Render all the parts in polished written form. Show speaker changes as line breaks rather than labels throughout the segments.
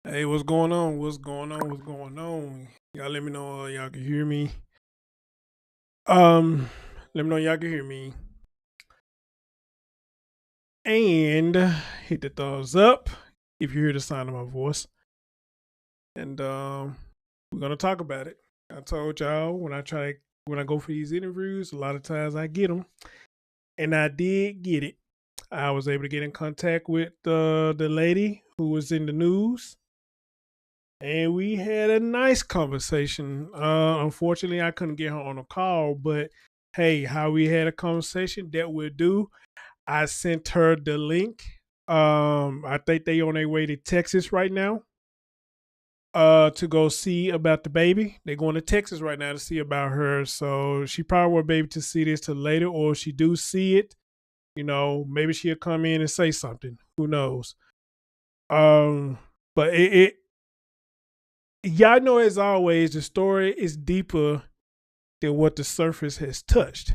Hey, what's going on? What's going on? What's going on? Y'all let me know y'all can hear me. Um, let me know y'all can hear me. And hit the thumbs up if you hear the sound of my voice. And we're gonna talk about it. I told y'all when I go for these interviews, a lot of times I get them, and I did get it. I was able to get in contact with the lady who was in the news, and we had a nice conversation. Unfortunately, I couldn't get her on a call, but hey, how we had a conversation that we'll do. I sent her the link. I think they on their way to Texas right now. To go see about the baby. They're going to Texas right now to see about her. So she probably won't be able to see this till later, or if she do see it, maybe she'll come in and say something. Who knows? But it y'all know, as always, the story is deeper than what the surface has touched.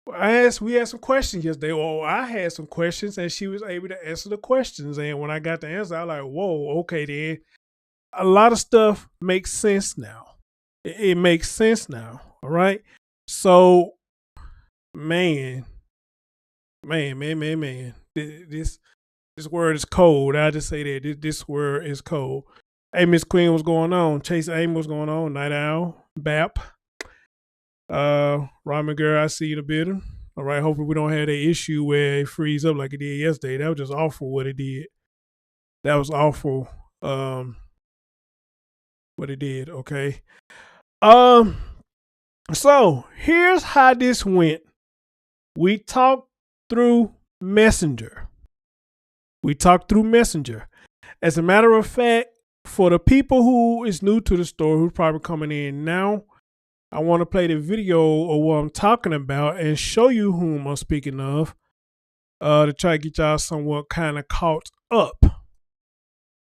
We had some questions yesterday. Or I had some questions, and she was able to answer the questions. And when I got the answer, I was like, "Whoa, okay, then." A lot of stuff makes sense now. It makes sense now. All right. So, man, man. This word is cold. I just say that this word is cold. Hey, Miss Queen, what's going on? Chase Amy, what's going on? Night Owl, Bap. Ramen Girl, I see you in the building. All right, hopefully we don't have that issue where it freeze up like it did yesterday. That was just awful what it did. That was awful. What it did, okay. Um, so here's how this went. We talked through Messenger. As a matter of fact, for the people who is new to the story, who's probably coming in now, I want to play the video of what I'm talking about and show you whom I'm speaking of, to try to get y'all somewhat kind of caught up.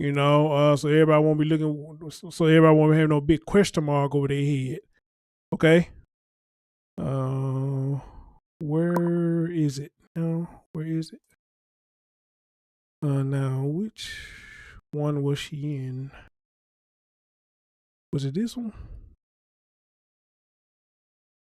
So everybody won't be looking, so everybody won't have no big question mark over their head. Okay. Where is it now? Where is it? Now which one was she in? Was it this one?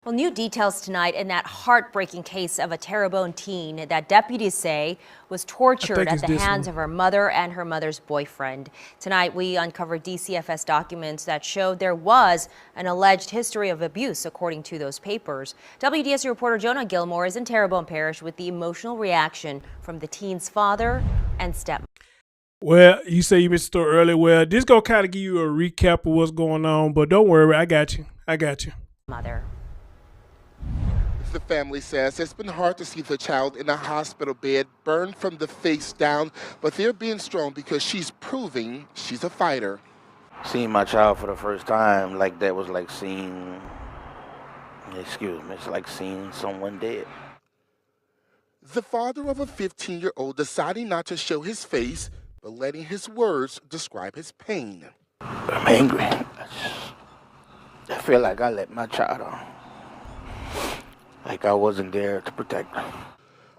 Well, new details tonight in that heartbreaking case of a Terrebonne teen that deputies say was tortured at the hands of her mother and her mother's boyfriend. Tonight, we uncovered DCFS documents that showed there was an alleged history of abuse, according to those papers. WDSU reporter Jonah Gilmore is in Terrebonne Parish with the emotional reaction from the teen's father and stepmother.
Well, you say you missed the story earlier. Well, this gonna kind of give you a recap of what's going on, but don't worry, I got you.
Mother.
The family says it's been hard to see the child in a hospital bed burned from the face down, but they're being strong because she's proving she's a fighter.
Seeing my child for the first time like that was like seeing, it's like seeing someone dead.
The father of a 15-year-old deciding not to show his face, but letting his words describe his pain.
I'm angry. I feel like I let my child on. Like I wasn't there to protect her.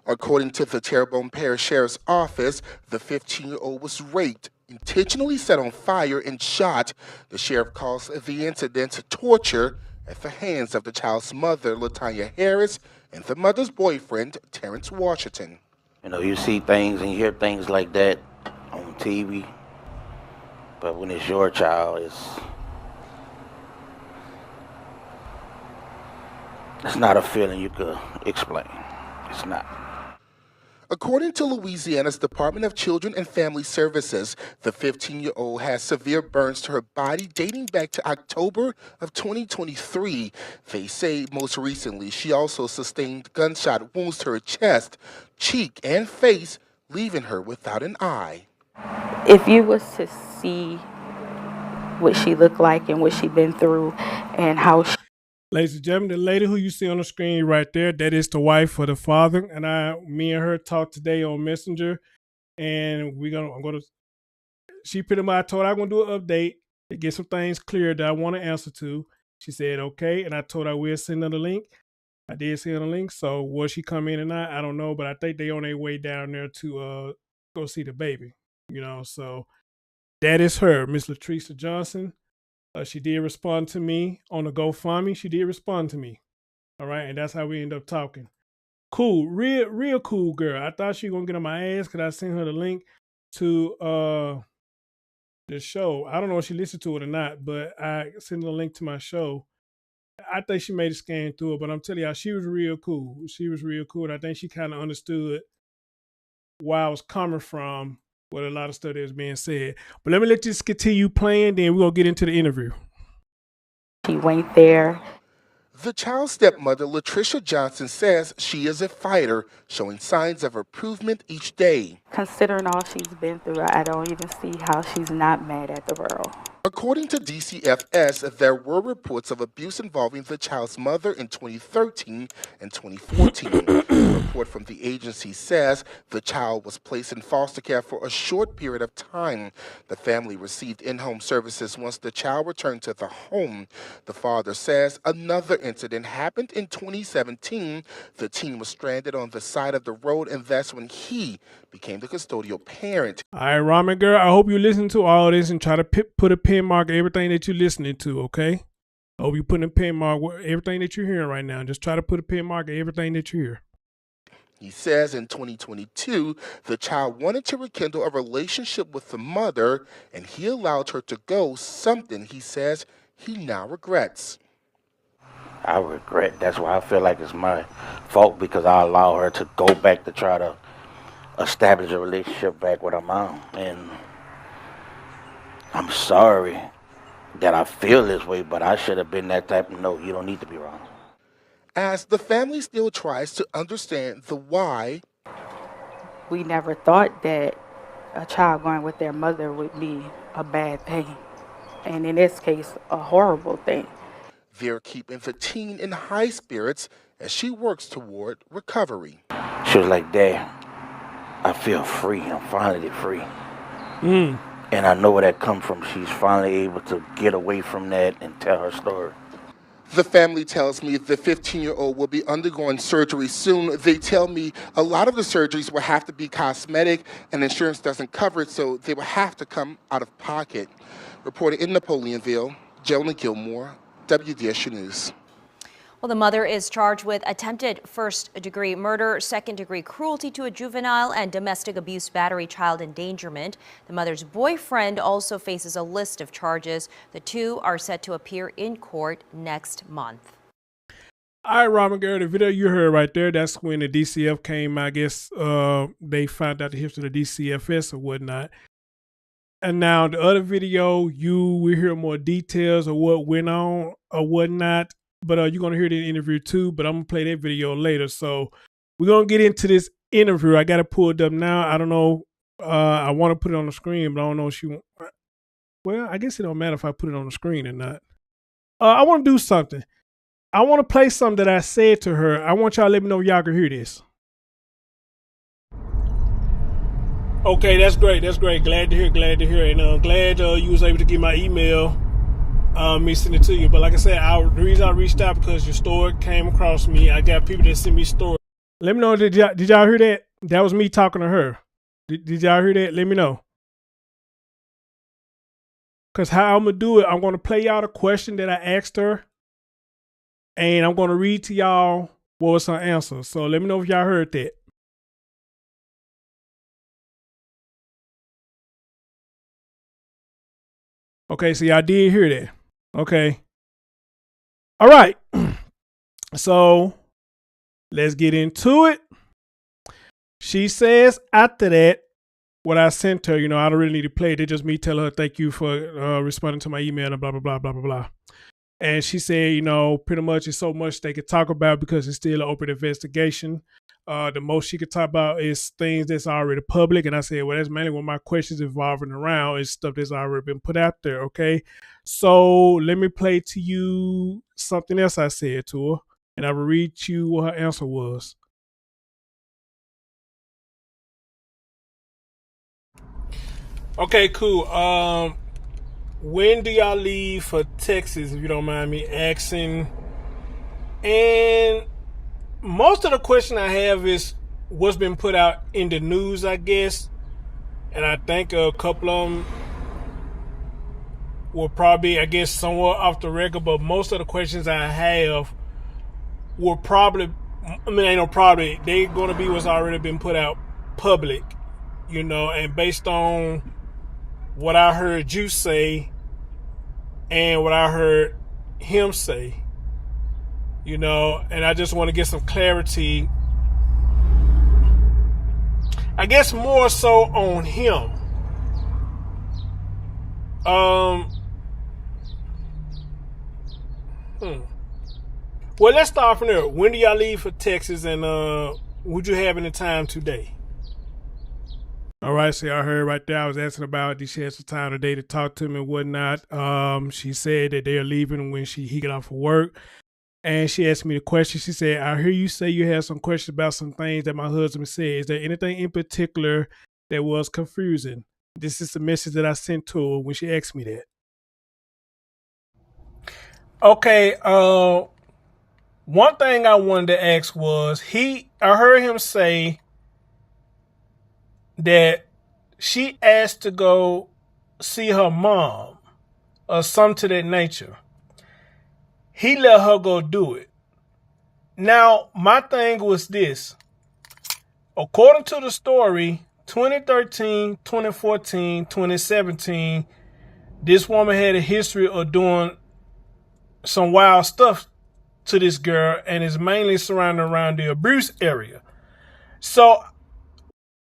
According to the Terrebonne Parish Sheriff's Office, the 15-year-old was raped, intentionally set on fire, and shot. The sheriff calls the incident torture at the hands of the child's mother, LaTanya Harris, and the mother's boyfriend, Terrence Washington.
You see things and you hear things like that on TV, but when it's your child, it's not a feeling you could explain. It's not.
According to Louisiana's Department of Children and Family Services, the 15-year-old has severe burns to her body dating back to October of 2023. They say most recently she also sustained gunshot wounds to her chest, cheek, and face, leaving her without an eye.
If you was to see what she looked like and what she'd been through and how she...
Ladies and gentlemen, the lady who you see on the screen right there, that is the wife of the father. And me and her talked today on Messenger, and she pretty much told her I'm gonna do an update to get some things clear that I want to answer to. She said okay, and I told her we'll send her the link. I did send her the link. So will she come in or not? I don't know, but I think they on their way down there to go see the baby. So that is her, Miss LATRICIA Johnson. She did respond to me on the GoFundMe. She did respond to me. All right, and that's how we end up talking. Cool, real cool girl. I thought she was gonna get on my ass because I sent her the link to the show. I don't know if she listened to it or not, but I sent her the link to my show. I think she made a scan through it, but I'm telling y'all, she was real cool. She was real cool, and I think she kind of understood where I was coming from with a lot of stuff that was being said. But let me let this continue playing, then we're going to get into the interview.
She went there.
The child's stepmother, LATRICIA Johnson, says she is a fighter, showing signs of improvement each day.
Considering all she's been through, I don't even see how she's not mad at the world.
According to DCFS, there were reports of abuse involving the child's mother in 2013 and 2014. A report from the agency says the child was placed in foster care for a short period of time. The family received in-home services once the child returned to the home. The father says another incident happened in 2017. The teen was stranded on the side of the road, and that's when he became the custodial parent.
All right, Ramen girl, I hope you listen to all this and try to put a pin mark at everything that you're listening to, okay? I hope you put a pin mark with everything that you're hearing right now. Just try to put a pin mark at everything that you hear.
He says in 2022, the child wanted to rekindle a relationship with the mother, and he allowed her to go, something he says he now regrets.
I regret. That's why I feel like it's my fault, because I allow her to go back to try to establish a relationship back with her mom. And I'm sorry that I feel this way, but I should have been that type of, no, you don't need to be wrong.
As the family still tries to understand the why,
we never thought that a child going with their mother would be a bad thing. And in this case, a horrible thing.
they're keeping the teen in high spirits as she works toward recovery.
She was like, Dad, I feel free. I'm finally free. And I know where that comes from. She's finally able to get away from that and tell her story.
The family tells me the 15-year-old will be undergoing surgery soon. They tell me a lot of the surgeries will have to be cosmetic and insurance doesn't cover it, so they will have to come out of pocket. Reporting in Napoleonville, Jonah Gilmore, WDSU News.
Well, the mother is charged with attempted first-degree murder, second-degree cruelty to a juvenile, and domestic abuse, battery, child endangerment. The mother's boyfriend also faces a list of charges. The two are set to appear in court next month.
All right, Robin Girl, the video you heard right there, that's when the DCF came. I guess they found out the history of the DCFS or whatnot. And now the other video, you will hear more details of what went on or whatnot. But you're going to hear the interview too, but I'm going to play that video later. So we're going to get into this interview. I got it pulled up now. I don't know. I want to put it on the screen, but I don't know if she wants. Well, I guess it don't matter if I put it on the screen or not. I want to do something. I want to play something that I said to her. I want y'all to let me know if y'all can hear this. Okay, that's great. That's great. Glad to hear. Glad to hear. And glad you was able to get my email. Me send it to you, but like I said, the reason I reached out because your story came across me. I got people that send me stories. Let me know. Did y'all hear that? That was me talking to her. Did y'all hear that? Let me know. Cause how I'm gonna do it, I'm gonna play y'all the question that I asked her, and I'm gonna read to y'all what was her answer. So let me know if y'all heard that. Okay, so y'all did hear that. Okay. All right. So let's get into it. She says after that, what I sent her, I don't really need to play it. It's just me telling her thank you for responding to my email and blah, blah, blah, blah, blah, blah. And she said, pretty much it's so much they could talk about because it's still an open investigation. The most she could talk about is things that's already public. And I said, well, that's mainly what my questions evolving around is stuff that's already been put out there. Okay. So let me play to you something else I said to her, and I will read to you what her answer was. Okay, cool. When do y'all leave for Texas, if you don't mind me asking? And most of the question I have is what's been put out in the news, I guess. And I think a couple of them will probably, I guess, somewhat off the record, but most of the questions I have will probably, I mean, ain't no probably, they're going to be what's already been put out public, you know, and based on what I heard you say and what I heard him say, you know, and I just want to get some clarity, I guess more so on him. Well, let's start from there. When do y'all leave for Texas, and would you have any time today? All right, so y'all heard right there. I was asking about did she have some time today to talk to me and whatnot. She said that they're leaving when he get off of work. And she asked me the question. She said, I hear you say you had some questions about some things that my husband said. Is there anything in particular that was confusing? This is the message that I sent to her when she asked me that. Okay, one thing I wanted to ask was, I heard him say that she asked to go see her mom or something to that nature. He let her go do it. Now, my thing was this. According to the story, 2013, 2014, 2017, this woman had a history of doing some wild stuff to this girl, and is mainly surrounded around the abuse area. So, all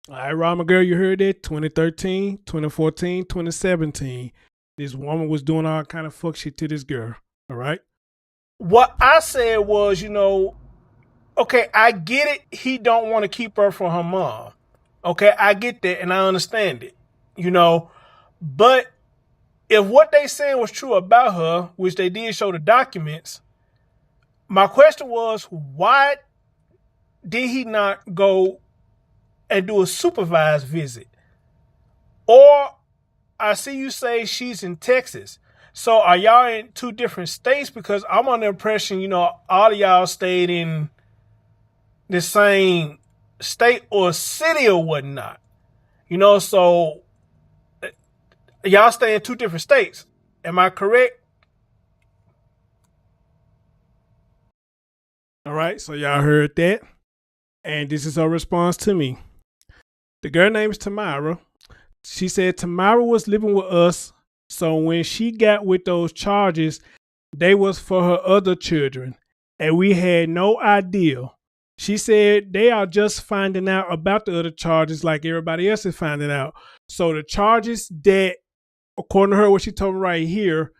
right, Rama girl, you heard that? 2013, 2014, 2017. This woman was doing all kind of fuck shit to this girl. All right. What I said was, you know, okay, I get it. He don't want to keep her from her mom. Okay, I get that and I understand it, you know. But if what they said was true about her, which they did show the documents, my question was, why did he not go and do a supervised visit? Or I see you say she's in Texas. So are y'all in two different states? Because I'm under the impression, you know, all of y'all stayed in the same state or city or whatnot. You know, so y'all stay in two different states. Am I correct? All right, so y'all heard that. And this is her response to me. The girl named Tamara. She said Tamara was living with us. So when she got with those charges, they was for her other children. And we had no idea. She said they are just finding out about the other charges like everybody else is finding out. So the charges that, according to her, what she told me right here,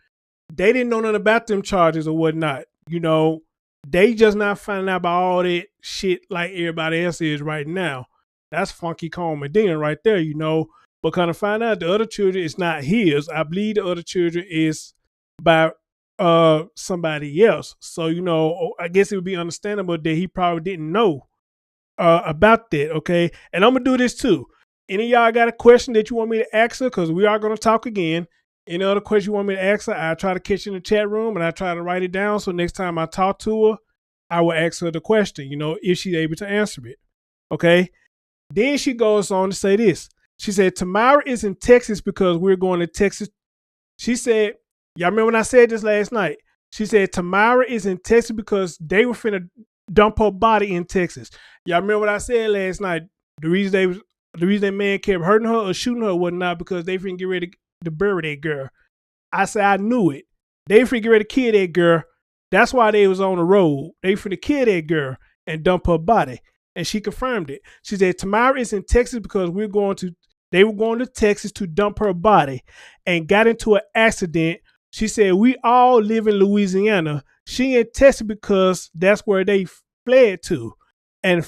they didn't know nothing about them charges or whatnot. You know, they just not finding out about all that shit like everybody else is right now. That's funky Coleman Medina right there, you know. But kind of find out the other children is not his. I believe the other children is by somebody else. So, you know, I guess it would be understandable that he probably didn't know about that, okay? And I'm going to do this too. Any of y'all got a question that you want me to ask her? Because we are going to talk again. Any other question you want me to ask her, I try to catch in the chat room and I try to write it down. So next time I talk to her, I will ask her the question, you know, if she's able to answer it. Okay. Then she goes on to say this. She said, Tamara is in Texas because we're going to Texas. She said, y'all remember when I said this last night? She said, Tamara is in Texas because they were finna dump her body in Texas. Y'all remember what I said last night? The reason that man kept hurting her or shooting her or whatnot because they finna get ready to bury that girl. I said, I knew it. They finna get ready to kill that girl. That's why they was on the road. They finna kill that girl and dump her body. And she confirmed it. She said, Tamara is in Texas because they were going to Texas to dump her body and got into an accident. She said, we all live in Louisiana. She in Texas because that's where they fled to and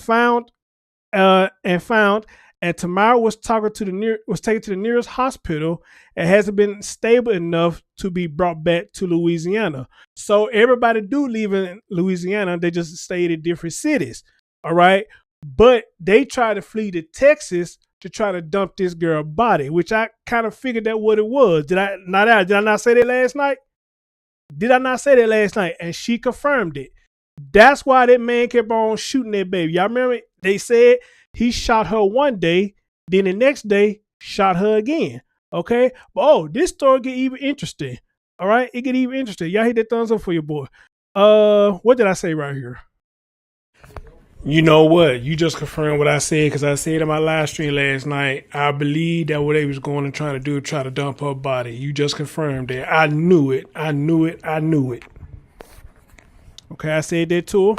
and Tamara was taken to the nearest hospital and hasn't been stable enough to be brought back to Louisiana. So everybody do live in Louisiana. They just stayed in different cities. All right. But they tried to flee to Texas to try to dump this girl's body, which I kind of figured that what it was. Did I not say that last night? Did I not say that last night? And she confirmed it. That's why that man kept on shooting that baby. Y'all remember? They said he shot her one day, then the next day shot her again. Okay. Oh, this story get even interesting. All right. It get even interesting. Y'all hit that thumbs up for your boy. What did I say right here? You know what? You just confirmed what I said because I said in my live stream last night. I believe that what they was going and trying to do, try to dump her body. You just confirmed that. I knew it. I knew it. I knew it. Okay, I said that to her.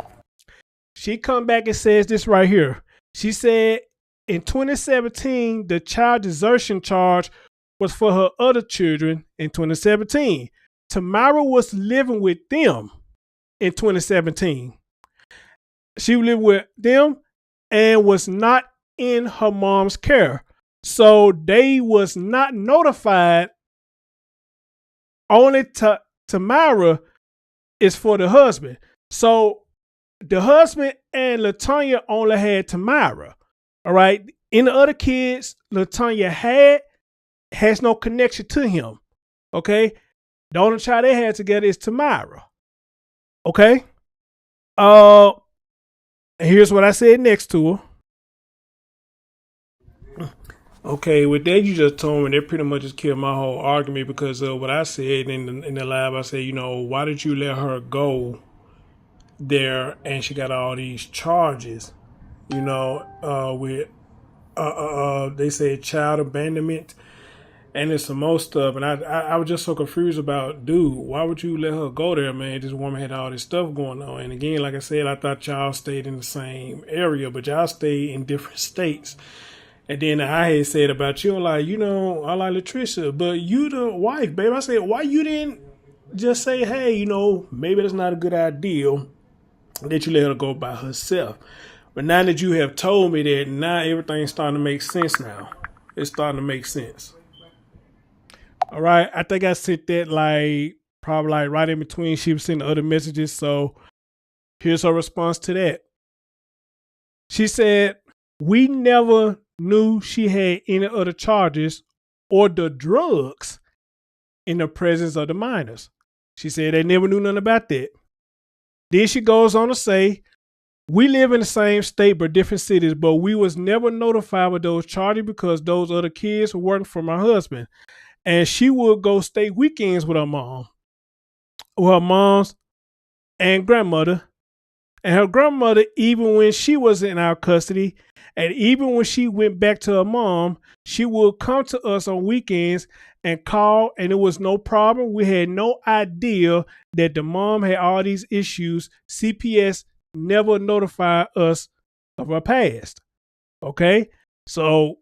She come back and says this right here. She said in 2017, the child desertion charge was for her other children in 2017. Tamara was living with them in 2017. She lived with them and was not in her mom's care. So they was not notified. Only Tamara is for the husband. So the husband and LaTanya only had Tamara. All right. Any other kids LaTanya has no connection to him. Okay. The only child they had together is Tamara. Okay. Here's what I said next to her. Okay, with that you just told me, that pretty much just killed my whole argument because of what I said in the live. I said, why did you let her go there and she got all these charges? With they said child abandonment and there's some more stuff. And I was just so confused about, dude, why would you let her go there, man? This woman had all this stuff going on. And again, like I said, I thought y'all stayed in the same area, but y'all stayed in different states. And then I had said about you, like, I like LATRICIA, but you the wife, babe. I said, why you didn't just say, hey, maybe that's not a good idea that you let her go by herself. But now that you have told me that, now everything's starting to make sense now. It's starting to make sense. All right. I think I sent that probably right in between. She was sending other messages. So here's her response to that. She said, we never knew she had any other charges or the drugs in the presence of the minors. She said they never knew nothing about that. Then she goes on to say, we live in the same state but different cities, but we was never notified with those charges because those other kids were working for my husband. And she would go stay weekends with her mom's and grandmother. And her grandmother, even when she was in our custody, and even when she went back to her mom, she would come to us on weekends and call, and it was no problem. We had no idea that the mom had all these issues. CPS never notified us of her past. Okay? So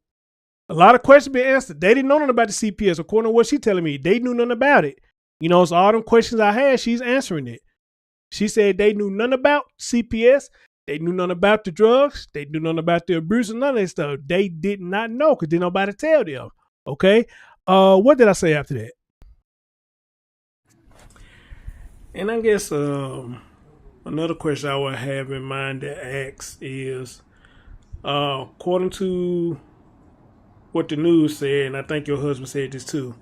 a lot of questions been answered. They didn't know nothing about the CPS. According to what she's telling me, they knew nothing about it. So all them questions I had, she's answering it. She said they knew nothing about CPS. They knew nothing about the drugs. They knew nothing about the abuse and none of that stuff. They did not know because didn't nobody tell them. Okay? What did I say after that? And I guess another question I would have in mind to ask is, according to what the news said, and I think your husband said this too.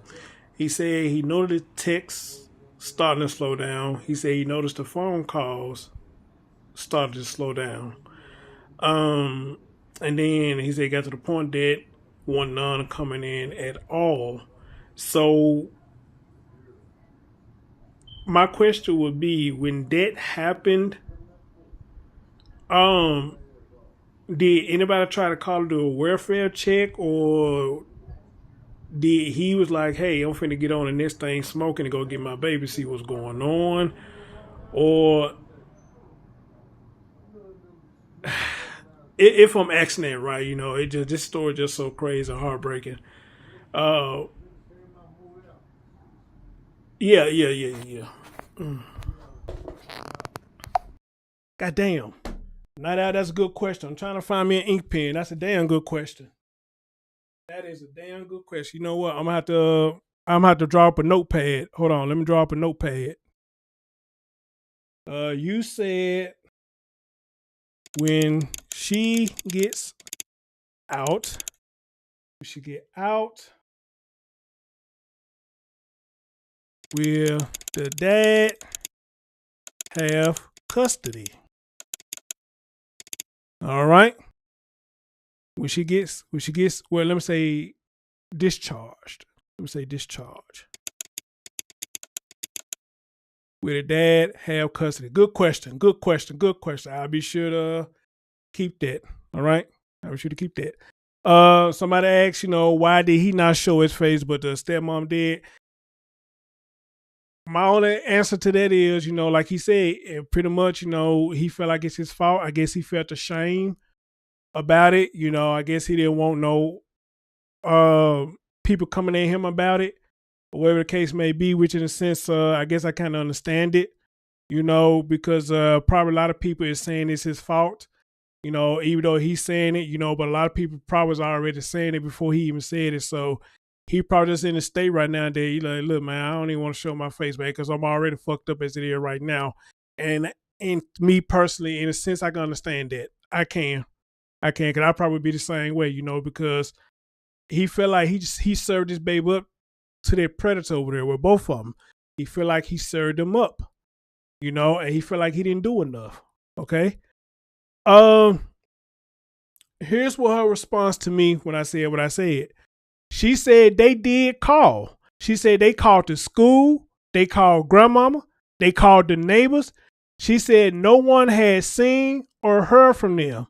He said he noticed the texts starting to slow down. He said he noticed the phone calls started to slow down. And then he said he got to the point that none coming in at all. So my question would be, when that happened, did anybody try to call to do a welfare check, or did he was like, hey, I'm finna get on in this thing smoking and go get my baby, see what's going on? Or if I'm asking that right, this story just so crazy and heartbreaking. Yeah. God damn. Now that's a good question. I'm trying to find me an ink pen. That's a damn good question. That is a damn good question. You know what? I'm gonna have to draw up a notepad. Hold on, let me draw up a notepad. You said when she gets out, will the dad have custody? All right. When she gets, well, let me say discharged. Let me say discharge. Will the dad have custody? Good question. Good question. Good question. I'll be sure to keep that. All right. I'll be sure to keep that. Somebody asked, why did he not show his face, but the stepmom did? My only answer to that is, like he said, pretty much, he felt like it's his fault. I guess he felt ashamed about it. I guess he didn't want no people coming at him about it, or whatever the case may be, which in a sense, I guess I kind of understand it, because probably a lot of people is saying it's his fault, even though he's saying it, but a lot of people probably was already saying it before he even said it. So he probably just in a state right now that he like, look, man, I don't even want to show my face, man, because I'm already fucked up as it is right now. And me personally, in a sense, I can understand that. I can, because I'd probably be the same way, because he felt like he served his baby up to that predator over there with both of them. He felt like he served them up, and he felt like he didn't do enough. Okay. Here's what her response to me when I said what I said. She said they did call. She said they called the school, they called grandmama, they called the neighbors. She said no one had seen or heard from them.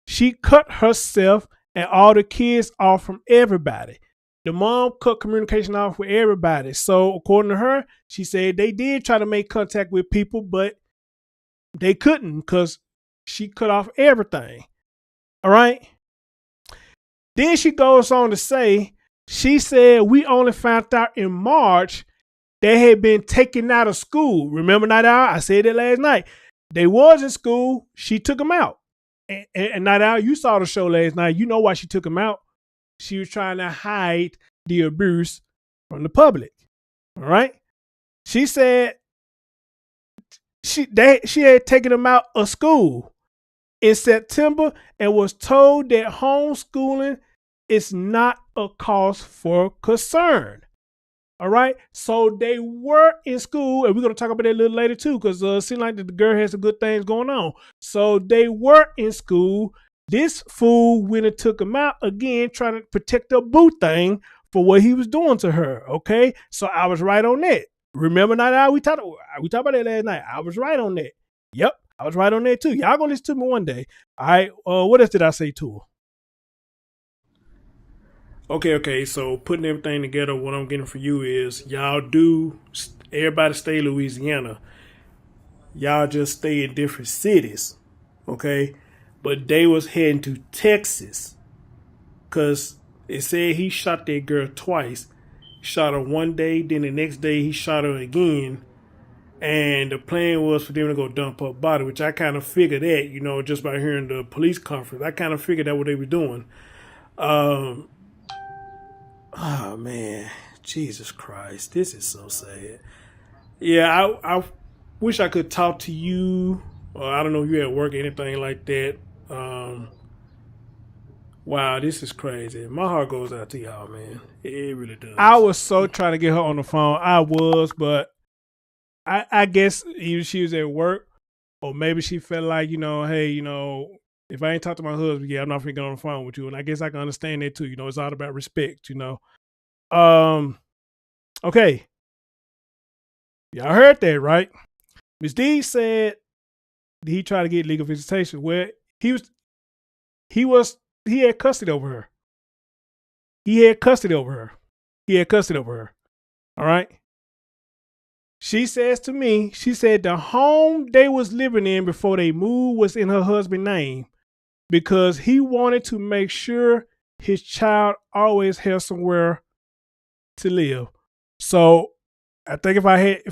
She cut herself and all the kids off from everybody. The mom cut communication off with everybody. So according to her, she said they did try to make contact with people, but they couldn't because she cut off everything. All right. Then she goes on to say, she said we only found out in March they had been taken out of school. Remember Night Owl? I said it last night. They was in school. She took them out. And Night Owl, you saw the show last night. You know why she took them out. She was trying to hide the abuse from the public. All right. She said she had taken them out of school in September and was told that homeschooling is not a cause for concern. All right. So they were in school, and we're going to talk about that a little later too, because it seems like the girl has some good things going on. So they were in school. This fool went and took him out again, trying to protect the boo thing for what he was doing to her. Okay. So I was right on that. Remember Night Owl? We talked about that last night. I was right on that. Yep. I was right on that too. Y'all gonna listen to me one day. All right. What else did I say to her? Okay. So putting everything together, what I'm getting for you is everybody stay in Louisiana. Y'all just stay in different cities. Okay. But they was heading to Texas because it said he shot that girl twice. Shot her one day, then the next day he shot her again. And the plan was for them to go dump her body, which I kind of figured that, just by hearing the police conference. I kind of figured that's what they were doing. Oh, man. Jesus Christ. This is so sad. Yeah, I wish I could talk to you. I don't know if you're at work or anything like that. Wow, this is crazy. My heart goes out to y'all, man. It really does. I was so trying to get her on the phone. I was, but I guess either she was at work or maybe she felt like, hey, if I ain't talk to my husband, I'm not going to get on the phone with you. And I guess I can understand that too. It's all about respect, Okay. Y'all heard that, right? Ms. D said he tried to get legal visitation. Well, he had custody over her. He had custody over her. All right. She says to me, she said the home they was living in before they moved was in her husband's name because he wanted to make sure his child always had somewhere to live. So I think if I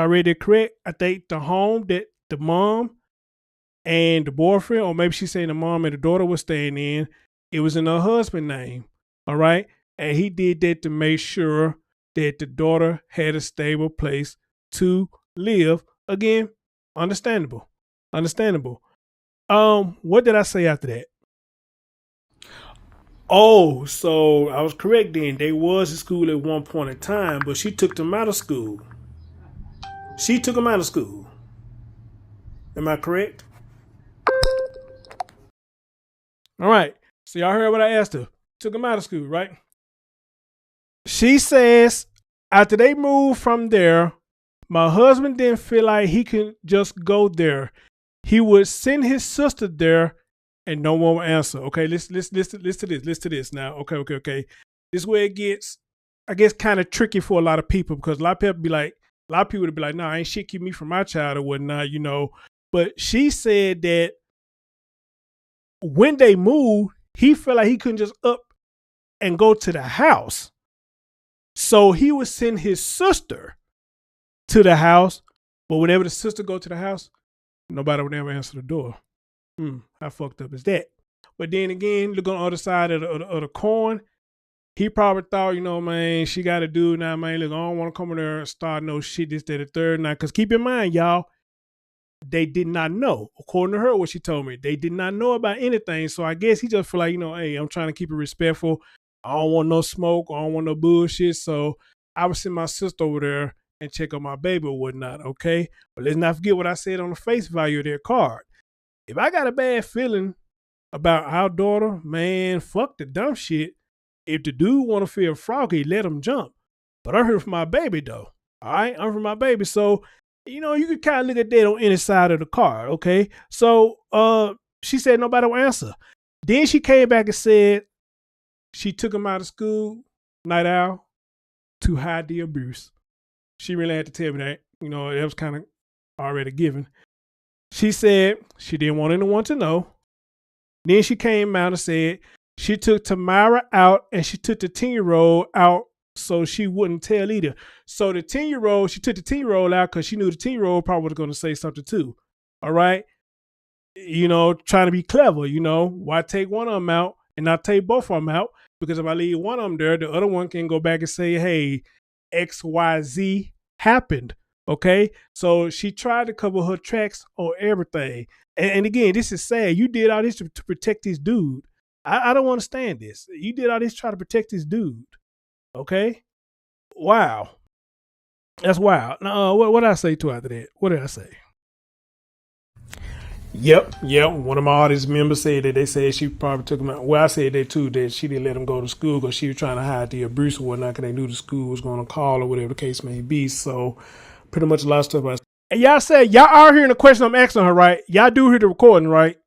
read it correct, I think the home that the mom and the boyfriend, or maybe she's saying the mom and the daughter was staying in, it was in her husband's name. All right. And he did that to make sure that the daughter had a stable place to live. Again, understandable. What did I say after that? Oh, so I was correct then. They was in school at one point in time, but she took them out of school. Am I correct? All right. So y'all heard what I asked her. Took them out of school, right? She says after they moved from there, my husband didn't feel like he could just go there. He would send his sister there and no one would answer. Okay, listen to this now. Okay. This is where it gets, I guess, kind of tricky for a lot of people because a lot of people would be like, nah, ain't shit keep me from my child or whatnot, you know. But she said that when they moved, he felt like he couldn't just up and go to the house. So he would send his sister to the house, but whenever the sister go to the house, nobody would ever answer the door. How fucked up is that? But then again, look on the other side of the coin. He probably thought, you know, man, she got a dude now, man. Look, I don't want to come in there and start no shit, this, that, the third. Now, because keep in mind, y'all, they did not know. According to her, what she told me, they did not know about anything. So I guess he just feel like, you know, hey, I'm trying to keep it respectful. I don't want no smoke. I don't want no bullshit. So I would send my sister over there and check on my baby or whatnot, okay? But let's not forget what I said on the face value of their card. If I got a bad feeling about our daughter, man, fuck the dumb shit. If the dude want to feel froggy, let him jump. But I'm here for my baby, though. All right? I'm for my baby. So, you know, you can kind of look at that on any side of the card, okay? So she said nobody will answer. Then she came back and said she took him out of school, night owl, to hide the abuse. She really had to tell me that. You know, that was kind of already given. She said she didn't want anyone to know. Then she came out and said she took Tamara out and she took the 10-year-old out so she wouldn't tell either. So the 10-year-old, she took the 10-year-old out because she knew the 10-year-old probably was going to say something too. All right? You know, trying to be clever, you know. Why take one of them out and not take both of them out? Because if I leave one of them there, the other one can go back and say, hey, XYZ happened. Okay, so she tried to cover her tracks on everything. And again, this is sad. You did all this to protect this dude. I don't understand this. You did all this to try to protect this dude. Okay? Wow. That's wild. What did I say to after that? What did I say? Yep. One of my audience members said that they said she probably took him out. Well, I said that too, that she didn't let him go to school because she was trying to hide the abuse or whatnot because they knew the school was going to call or whatever the case may be. So pretty much a lot of stuff. And y'all said y'all are hearing the question I'm asking her, right? Y'all do hear the recording, right?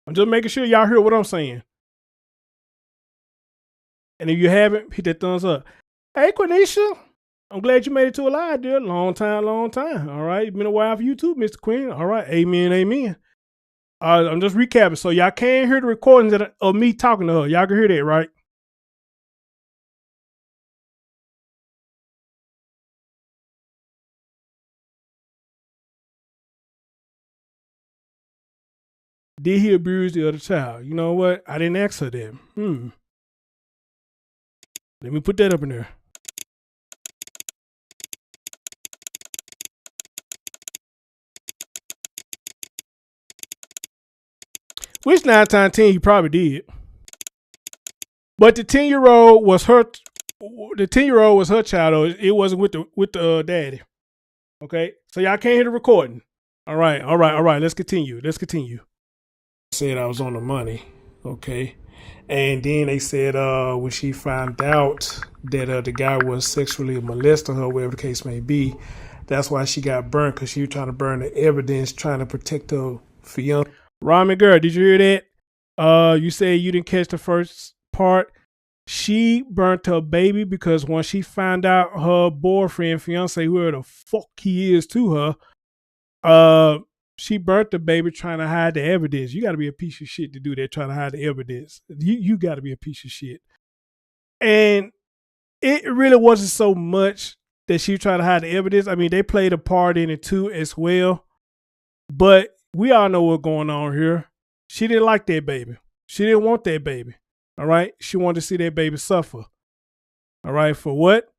I'm just making sure y'all hear what I'm saying. And if you haven't, hit that thumbs up. Hey, Quenisha, I'm glad you made it to a live, dear. Long time. All right, it's been a while for you too, Mr. Queen. All right, amen. I'm just recapping, so y'all can hear the recordings of me talking to her. Y'all can hear that, right? Did he abuse the other child? You know what? I didn't ask her that. Let me put that up in there. Which 9 times 10 he probably did. But the 10-year-old was her. The 10-year-old was her child. It wasn't with the daddy. Okay, so y'all can't hear the recording. All right. Let's continue. Said I was on the money. Okay, and then they said when she found out that the guy was sexually molesting her, whatever the case may be, that's why she got burnt because she was trying to burn the evidence, trying to protect her fiance. Ramen girl, did you hear that? You said you didn't catch the first part. She burnt her baby because when she found out her boyfriend, fiance, whoever the fuck he is to her, she burnt the baby trying to hide the evidence. You got to be a piece of shit to do that, trying to hide the evidence. You got to be a piece of shit. And it really wasn't so much that she tried to hide the evidence. I mean, they played a part in it too as well. But we all know what's going on here. She didn't like that baby. She didn't want that baby. All right? She wanted to see that baby suffer. All right? For what?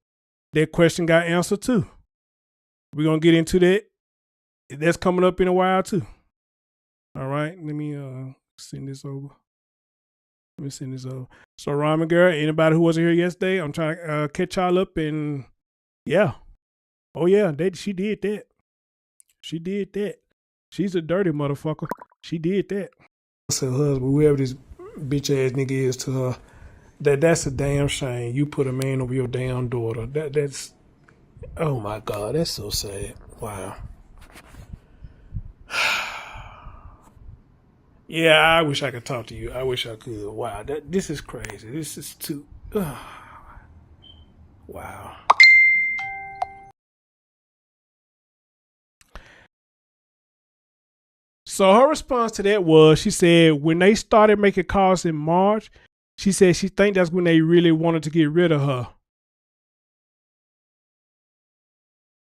That question got answered too. We're going to get into that. That's coming up in a while too. All right? Let me send this over. So, Ramen girl, anybody who wasn't here yesterday, I'm trying to catch y'all up and yeah. Oh yeah, she did that. She's a dirty motherfucker. She did that. I said husband, whoever this bitch ass nigga is to her, That's a damn shame. You put a man over your damn daughter. That's oh my God, that's so sad. Wow. Yeah, I wish I could talk to you. I wish I could. Wow, this is crazy. This is too. Wow. So her response to that was, she said when they started making calls in March, she said she think that's when they really wanted to get rid of her.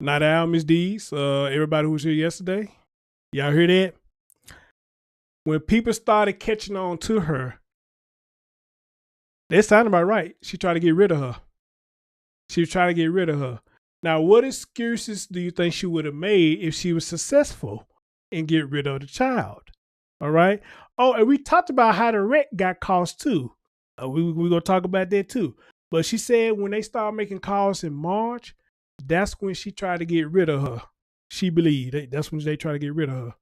Not out, Miss Dees. Everybody who was here yesterday, y'all hear that? When people started catching on to her, that sounded about right. She tried to get rid of her. She was trying to get rid of her. Now, what excuses do you think she would have made if she was successful in getting rid of the child? All right. Oh, and we talked about how the wreck got caused too. We're going to talk about that too. But she said when they started making calls in March, that's when she tried to get rid of her. She believed that's when they tried to get rid of her.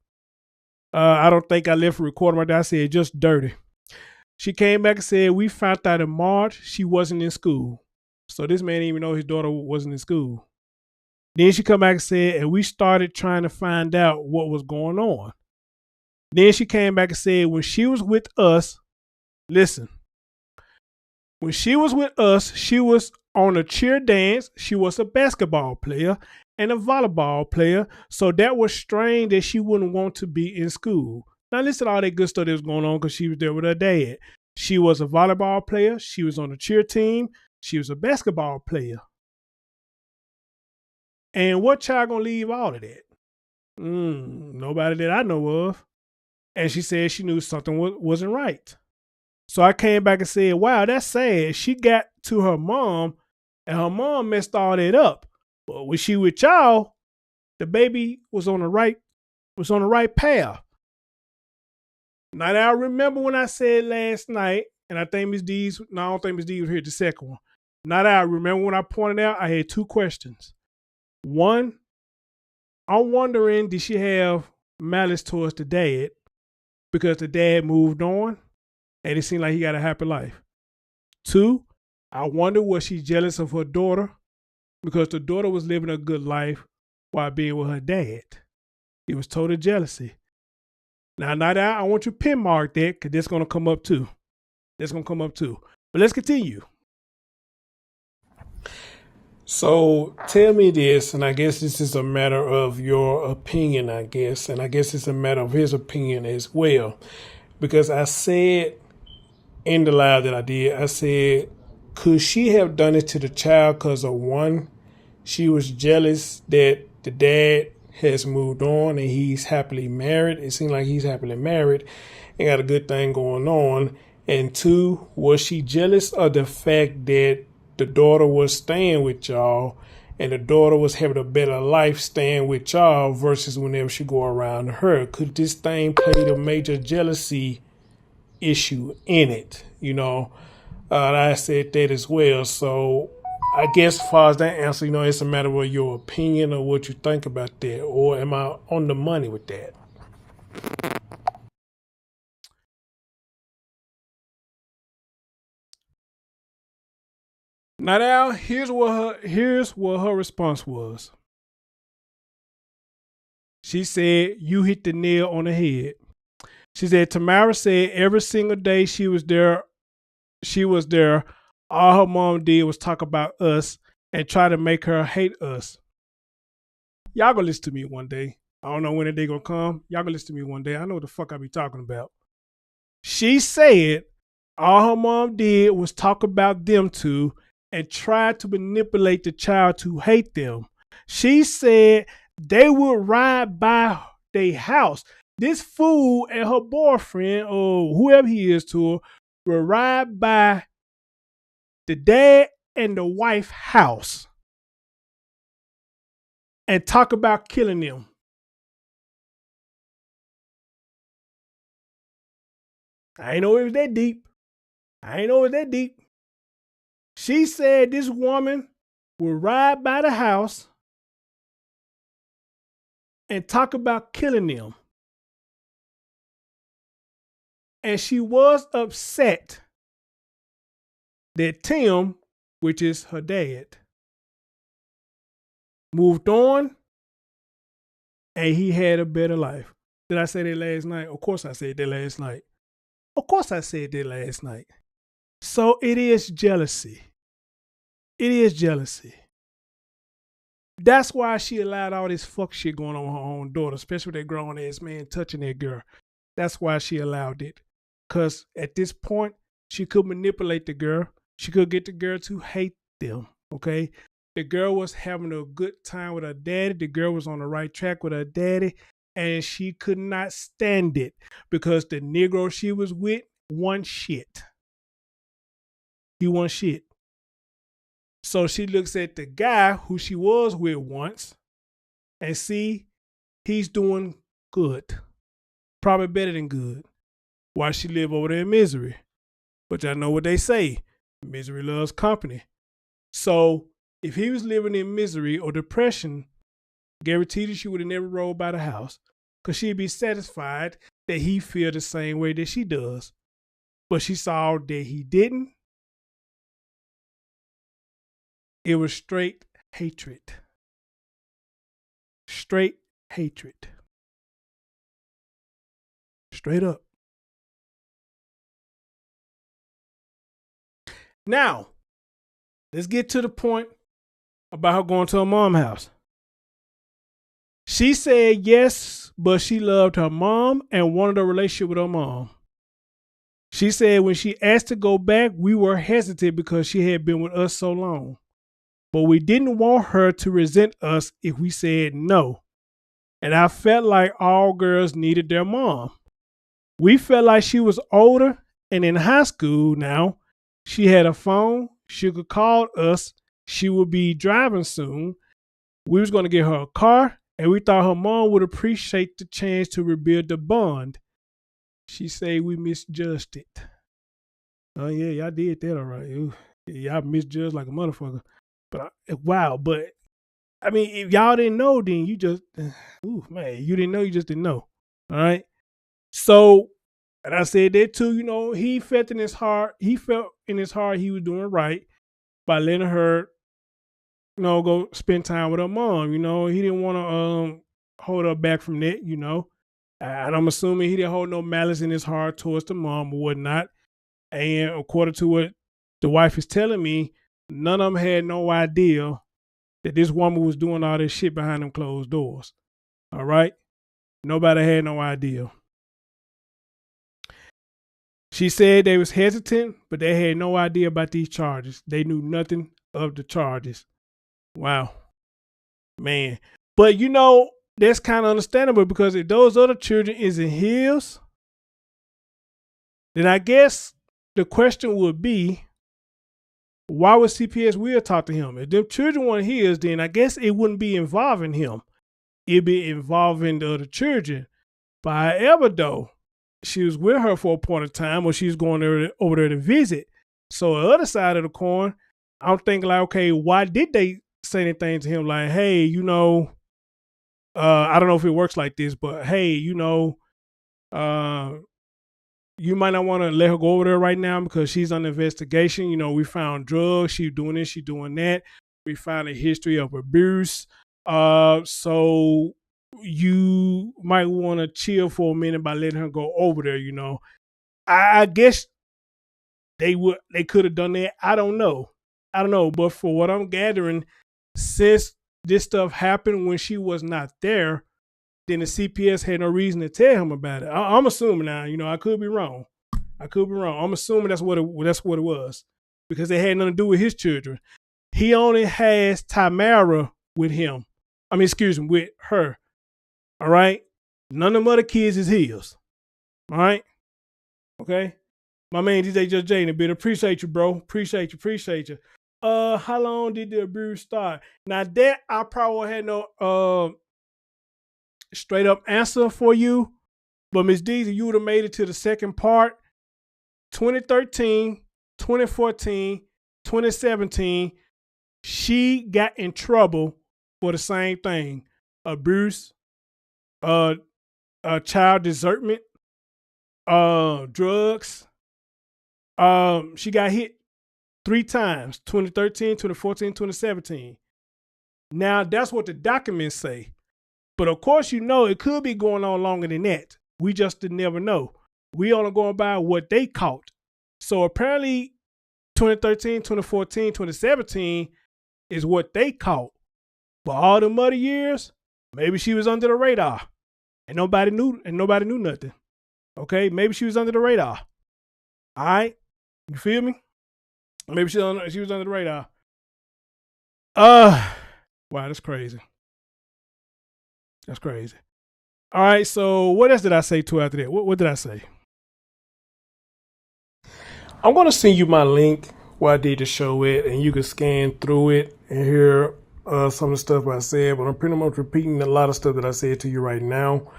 I don't think I left a recording right there. I said just dirty. She came back and said we found out in March she wasn't in school. So this man didn't even know his daughter wasn't in school. Then she come back and said, and we started trying to find out what was going on. Then she came back and said when she was with us, listen, when she was with us, she was on a cheer dance. She was a basketball player and a volleyball player. So that was strange that she wouldn't want to be in school. Now listen to all that good stuff that was going on because she was there with her dad. She was a volleyball player. She was on the cheer team. She was a basketball player. And what child gonna leave all of that? Nobody that I know of. And she said she knew something wasn't right. So I came back and said, wow, that's sad. She got to her mom and her mom messed all that up. But when she with y'all, the baby was on the right path. Now I remember when I said last night, and I think Ms. Dees, no, I don't think Ms. Dees was here the second one. Now I remember when I pointed out, I had two questions. One, I'm wondering, did she have malice towards the dad because the dad moved on and it seemed like he got a happy life? Two, I wonder, was she jealous of her daughter because the daughter was living a good life while being with her dad? It was total jealousy. Now I want you to pin mark that because that's going to come up too. That's going to come up too. But let's continue. So tell me this, and I guess this is a matter of your opinion, I guess, and I guess it's a matter of his opinion as well. Because I said in the live that I did, I said, could she have done it to the child because of one, she was jealous that the dad has moved on and he's happily married. It seemed like he's happily married and got a good thing going on. And two, was she jealous of the fact that the daughter was staying with y'all and the daughter was having a better life staying with y'all versus whenever she go around her? Could this thing play a major jealousy issue in it? You know, I said that as well. So I guess as far as that answer, you know, it's a matter of your opinion or what you think about that, or am I on the money with that? Now, here's what her response was. She said, you hit the nail on the head. She said, Tamara said every single day she was there, all her mom did was talk about us and try to make her hate us. Y'all gonna listen to me one day. I don't know when the day gonna come. Y'all gonna listen to me one day. I know what the fuck I be talking about. She said all her mom did was talk about them two and tried to manipulate the child to hate them. She said they would ride by their house. This fool and her boyfriend, or whoever he is to her, will ride by the dad and the wife house and talk about killing them. I ain't know it was that deep. She said this woman will ride by the house and talk about killing them. And she was upset that Tim, which is her dad, moved on and he had a better life. Did I say that last night? Of course I said that last night. Of course I said that last night. So it is jealousy. It is jealousy. That's why she allowed all this fuck shit going on with her own daughter, especially with that grown ass man touching that girl. That's why she allowed it. Because at this point, she could manipulate the girl. She could get the girl to hate them. Okay? The girl was having a good time with her daddy. The girl was on the right track with her daddy. And she could not stand it because the Negro she was with won shit. He won shit. So she looks at the guy who she was with once and see he's doing good. Probably better than good. Why she live over there in misery? But y'all know what they say. Misery loves company. So if he was living in misery or depression, guaranteed that she would have never rolled by the house because she'd be satisfied that he feel the same way that she does. But she saw that he didn't. It was straight hatred. Straight hatred. Straight up. Now, let's get to the point about her going to her mom's house. She said yes, but she loved her mom and wanted a relationship with her mom. She said when she asked to go back, we were hesitant because she had been with us so long. But we didn't want her to resent us if we said no. And I felt like all girls needed their mom. We felt like she was older and in high school now. She had a phone. She could call us. She would be driving soon. We was going to get her a car, and we thought her mom would appreciate the chance to rebuild the bond. She said we misjudged it. Oh, yeah, y'all did that all right. Y'all misjudged like a motherfucker. But wow, but I mean, if y'all didn't know, then you just, you didn't know, you just didn't know. All right. So, and I said that too, he felt in his heart he was doing right by letting her, go spend time with her mom. He didn't want to hold her back from that, And I'm assuming he didn't hold no malice in his heart towards the mom or whatnot. And according to what the wife is telling me, none of them had no idea that this woman was doing all this shit behind them closed doors. All right? Nobody had no idea. She said they was hesitant, but they had no idea about these charges. They knew nothing of the charges. Wow. Man. But that's kind of understandable because if those other children is in his, then I guess the question would be, why would CPS will talk to him? If them children weren't his, then I guess it wouldn't be involving him. It'd be involving the other children. But however, though, she was with her for a point of time or she was going over there to visit. So the other side of the coin, I'm thinking like, okay, why did they say anything to him like, hey, I don't know if it works like this, but hey, you might not want to let her go over there right now because she's under investigation. We found drugs. She's doing this. She's doing that. We found a history of abuse. So you might want to chill for a minute by letting her go over there. I guess they could have done that. I don't know. But for what I'm gathering, since this stuff happened when she was not there, then the CPS had no reason to tell him about it. I'm assuming now, I could be wrong. I'm assuming that's what it was because it had nothing to do with his children. He only has Tamara with him. With her. All right? None of them other kids is his. All right? Okay? My man DJ Just Jay in a bit. Appreciate you, bro. Appreciate you. How long did the abuse start? Now that I probably had no straight up answer for you. But Miss Deezy, you would have made it to the second part. 2013, 2014, 2017, she got in trouble for the same thing. Abuse, child desertment, drugs. She got hit 3 times, 2013, 2014, 2017. Now, that's what the documents say. But of course, it could be going on longer than that. We just never know. We only going by what they caught. So apparently 2013, 2014, 2017 is what they caught. But all the other years, maybe she was under the radar. And nobody knew nothing. Okay? Maybe she was under the radar. All right? You feel me? Maybe she was under the radar. Wow, that's crazy. That's crazy. All right, so what else did I say to after that? What did I say? I'm going to send you my link where I did the show it, and you can scan through it and hear some of the stuff I said. But I'm pretty much repeating a lot of stuff that I said to you right now.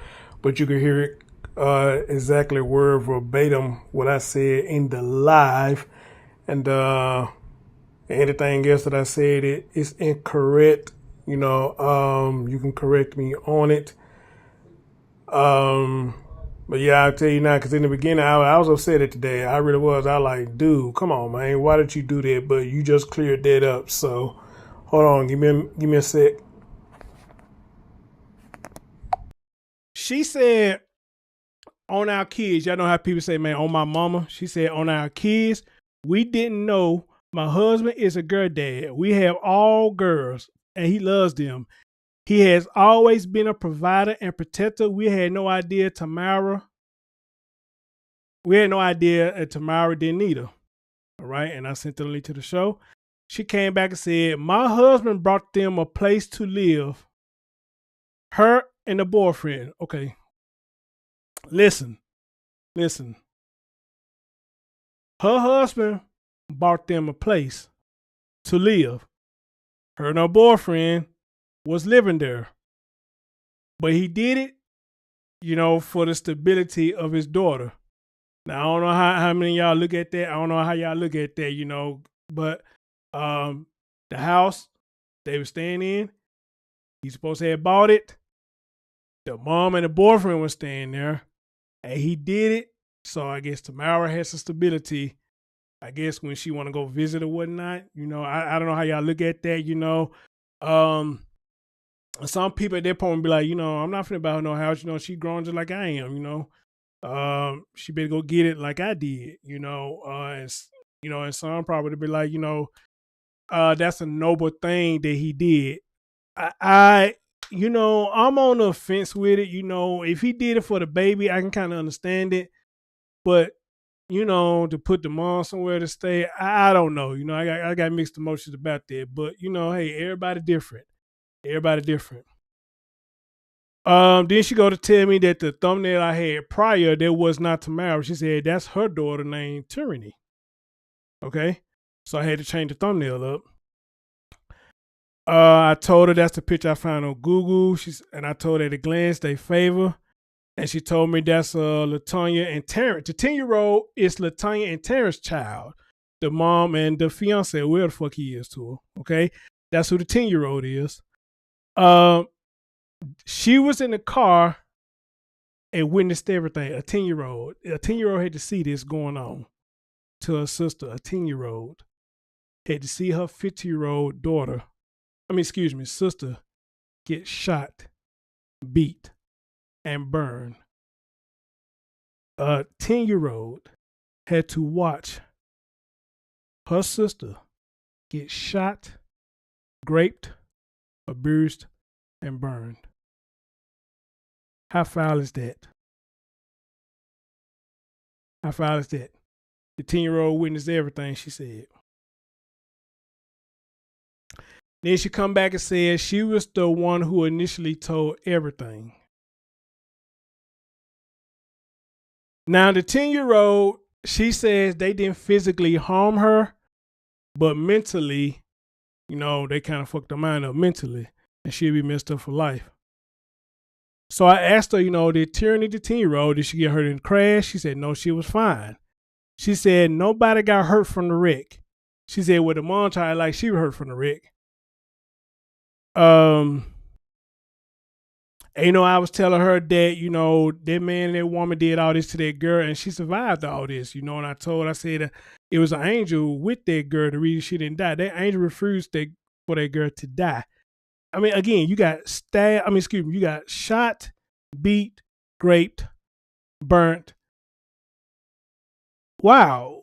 But you can hear it exactly word verbatim what I said in the live. And anything else that I said is incorrect. You can correct me on it. But yeah, I'll tell you now, because in the beginning, I was upset at today. I really was. I like, dude, come on, man. Why did you do that? But you just cleared that up. So hold on. Give me a sec. She said, on our kids, y'all know how people say, man, on my mama. She said, on our kids, we didn't know my husband is a girl dad. We have all girls, and he loves them. He has always been a provider and protector. We had no idea Tamara didn't either. All right. And I sent the link to the show. She came back and said, my husband brought them a place to live. Her and the boyfriend. Okay. Listen. Her husband bought them a place to live. Her and her boyfriend was living there. But he did it, for the stability of his daughter. Now, I don't know how many of y'all look at that. I don't know how y'all look at that, but the house they were staying in, he's supposed to have bought it. The mom and the boyfriend were staying there, and he did it. So I guess Tamara has some stability. I guess when she want to go visit or whatnot, I don't know how y'all look at that, some people at that point be like, I'm not finna buy her no house. She grown just like I am, she better go get it like I did, and some probably be like, that's a noble thing that he did. I'm on the fence with it. If he did it for the baby, I can kind of understand it. But, to put the mom somewhere to stay, I don't know. I got mixed emotions about that. But, hey, everybody different. Then she go to tell me that the thumbnail I had prior, that was not Tamara. She said that's her daughter named Tyranny. Okay. So I had to change the thumbnail up. I told her that's the picture I found on Google. And I told her at a glance they favor. And she told me that's LaTanya and Terrence. The 10-year-old is LaTanya and Terrence's child. The mom and the fiance, where the fuck he is to her. Okay. That's who the 10-year-old is. She was in the car and witnessed everything. A 10-year-old had to see this going on to her sister. A 10-year-old had to see her 50-year-old sister get shot, beat, and burned. A 10-year-old had to watch her sister get shot, raped, abused, and burned. How foul is that? How foul is that? The 10-year-old witnessed everything she said. Then she come back and said she was the one who initially told everything. Now the 10-year-old, she says they didn't physically harm her, but mentally, they kind of fucked her mind up mentally, and she'll be messed up for life. So I asked her, did Tyranny, the 10-year-old, did she get hurt in the crash? She said, no, she was fine. She said, nobody got hurt from the wreck. She said, well, the mom tried like she was hurt from the wreck. And, you know, I was telling her that, you know, that man and that woman did all this to that girl and she survived all this, you know. And I said it was an angel with that girl. The reason she didn't die, that angel refused for that girl to die. I mean, again, you got you got shot, beat, raped, burnt. Wow.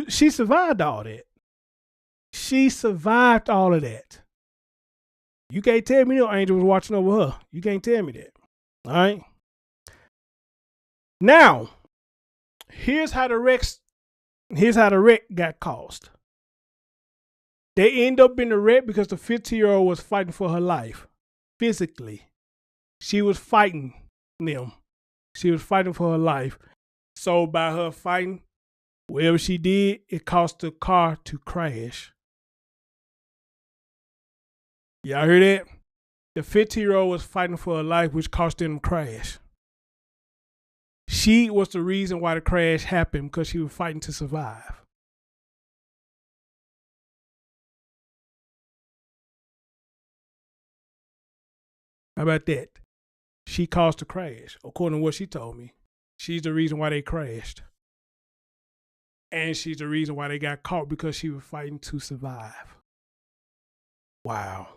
She survived all that. She survived all of that. You can't tell me no angel was watching over her. You can't tell me that. All right. Now, here's how the wreck got caused. They end up in the wreck because the 15-year-old was fighting for her life. Physically. She was fighting them. She was fighting for her life. So by her fighting, whatever she did, it caused the car to crash. Y'all hear that? The 15-year-old was fighting for her life, which caused them to crash. She was the reason why the crash happened because she was fighting to survive. How about that? She caused the crash, according to what she told me. She's the reason why they crashed. And she's the reason why they got caught because she was fighting to survive. Wow.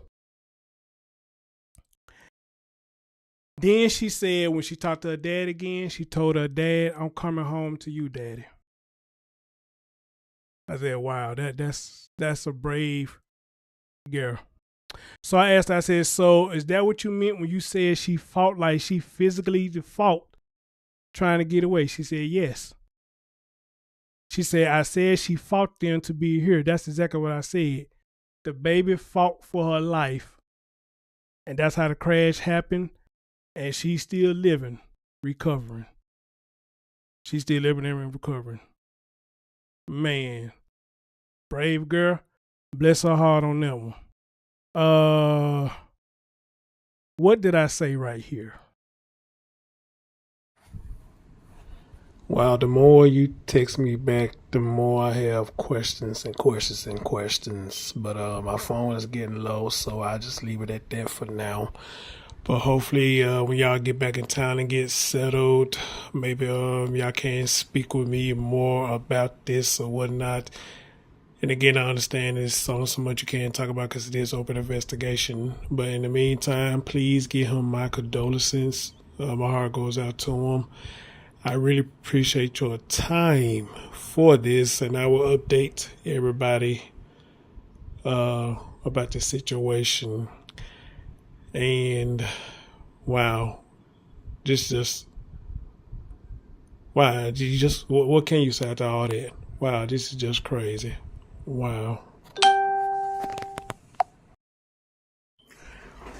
Then she said when she talked to her dad again, she told her dad, "I'm coming home to you, Daddy." I said, wow, that's a brave girl. So I asked her, I said, so is that what you meant when you said she fought, like she physically fought trying to get away? She said, yes. She said, I said she fought them to be here. That's exactly what I said. The baby fought for her life. And that's how the crash happened. And she's still living, recovering. She's still living and recovering. Man, brave girl. Bless her heart on that one. What did I say right here? Wow, the more you text me back, the more I have questions and questions and questions. But my phone is getting low, so I'll just leave it at that for now. But hopefully when y'all get back in town and get settled, maybe y'all can speak with me more about this or whatnot. And again, I understand there's only so much you can talk about because it is open investigation. But in the meantime, please give him my condolences. My heart goes out to him. I really appreciate your time for this, and I will update everybody about the situation. And wow, wow, what can you say after all that? Wow, this is just crazy. Wow.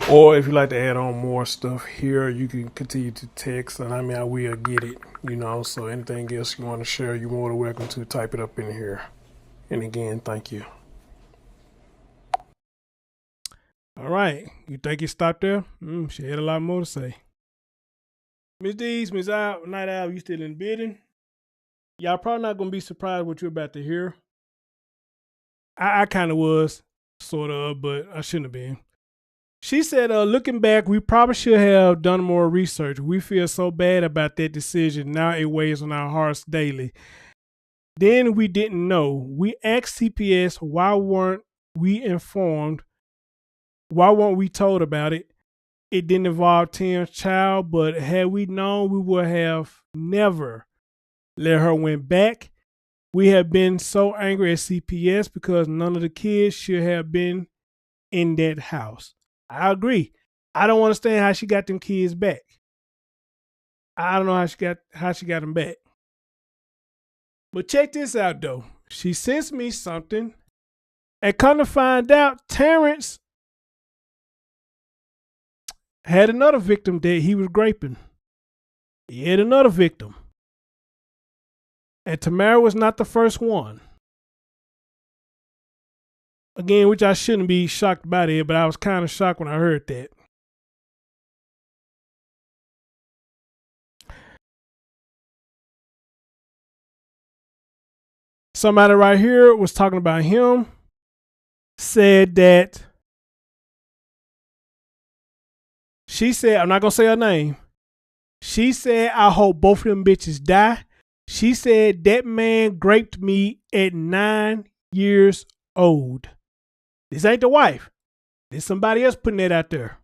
Or if you'd like to add on more stuff here, you can continue to text, and I will get it, so anything else you want to share, you're more than welcome to type it up in here. And again, thank you. All right. You think you stopped there? She had a lot more to say. Miss D's, Miss Night Owl, you still in the building? Y'all probably not going to be surprised what you're about to hear. I kind of was, sort of, but I shouldn't have been. She said, looking back, we probably should have done more research. We feel so bad about that decision. Now it weighs on our hearts daily. Then we didn't know. We asked CPS, why weren't we informed? Why weren't we told about it? It didn't involve Tim's child, but had we known, we would have never let her win back. We have been so angry at CPS because none of the kids should have been in that house. I agree. I don't understand how she got them kids back. I don't know how she got them back. But check this out though. She sends me something, and come to find out, Terrence had another victim that he was raping. He had another victim. And Tamara was not the first one. Again, which I shouldn't be shocked about it, but I was kind of shocked when I heard that. Somebody right here was talking about him, said that She said, I'm not going to say her name. She said, I hope both of them bitches die. She said, that man raped me at 9 years old. This ain't the wife. This somebody else putting that out there.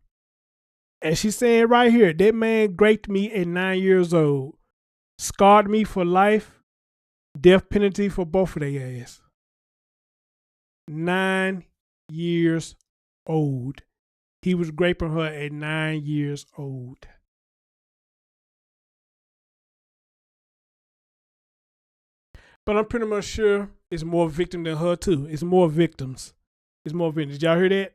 And she's saying right here, that man raped me at 9 years old. Scarred me for life. Death penalty for both of their ass. 9 years old. He was raping her at 9 years old. But I'm pretty much sure it's more victim than her too. It's more victims. It's more victims. Did y'all hear that?